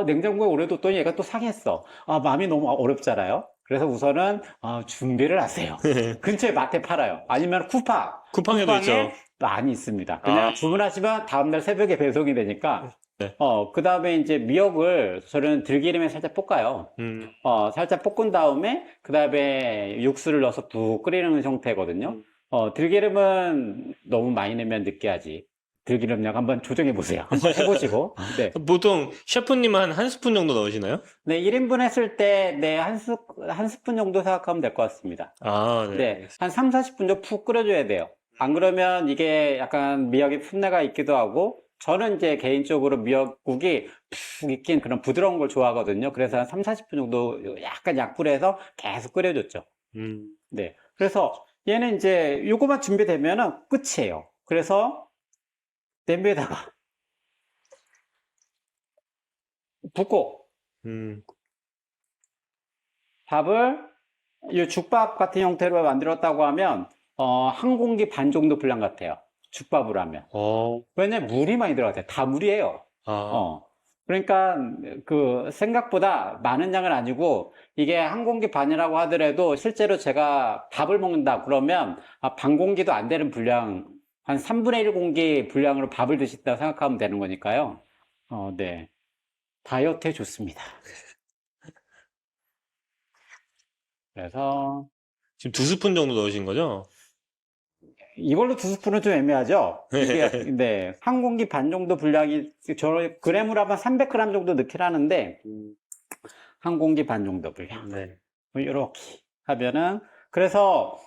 냉장고에 오래 뒀더니 얘가 또 상했어. 마음이 너무 어렵잖아요. 그래서 우선은 준비를 하세요. 근처에 마트에 팔아요. 아니면 쿠팡에도 있죠. 많이 있습니다. 그냥 주문하시면 다음날 새벽에 배송이 되니까. 네. 그 다음에 이제 미역을 저는 들기름에 살짝 볶아요. 살짝 볶은 다음에 그 다음에 육수를 넣어서 푹 끓이는 형태거든요. 들기름은 너무 많이 넣으면 느끼하지. 들기름량 한번 조정해 보세요. 한번 해보시고. 네. 보통 셰프님은 한 스푼 정도 넣으시나요? 네, 1인분 했을 때, 네, 한 스푼 정도 생각하면 될 것 같습니다. 네. 네, 한 3, 40분 정도 푹 끓여줘야 돼요. 안 그러면 이게 약간 미역의 풋내가 있기도 하고, 저는 이제 개인적으로 미역국이 푹 익힌 그런 부드러운 걸 좋아하거든요. 그래서 한 3, 40분 정도 약간 약불에서 계속 끓여줬죠. 네. 그래서 얘는 이제 요거만 준비되면은 끝이에요. 그래서 냄비에다가 붓고 밥을 이 죽밥 같은 형태로 만들었다고 하면 한 공기 반 정도 분량 같아요. 죽밥으로 하면. 왜냐면 물이 많이 들어가요. 다 물이에요. 그러니까 그 생각보다 많은 양은 아니고 이게 한 공기 반이라고 하더라도 실제로 제가 밥을 먹는다 그러면 반 공기도 안 되는 분량, 한 3분의 1 공기 분량으로 밥을 드신다고 생각하면 되는 거니까요. 네. 다이어트에 좋습니다. 그래서 지금 2스푼 정도 넣으신 거죠? 이걸로 2스푼은 좀 애매하죠? 이게, 네. 한 공기 반 정도 분량이, 그램으로 하면 300g 정도 넣긴 하는데, 한 공기 반 정도 분량. 네. 이렇게 하면은, 그래서,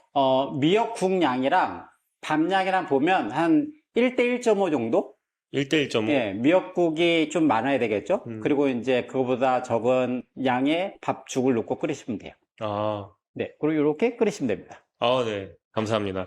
미역국 양이랑 밥 양이랑 보면 한 1대 1.5 정도? 1대 1.5? 예, 미역국이 좀 많아야 되겠죠? 음. 그리고 이제 그거보다 적은 양의 밥죽을 넣고 끓이시면 돼요. 아, 네. 그리고 이렇게 끓이시면 됩니다. 네. 감사합니다.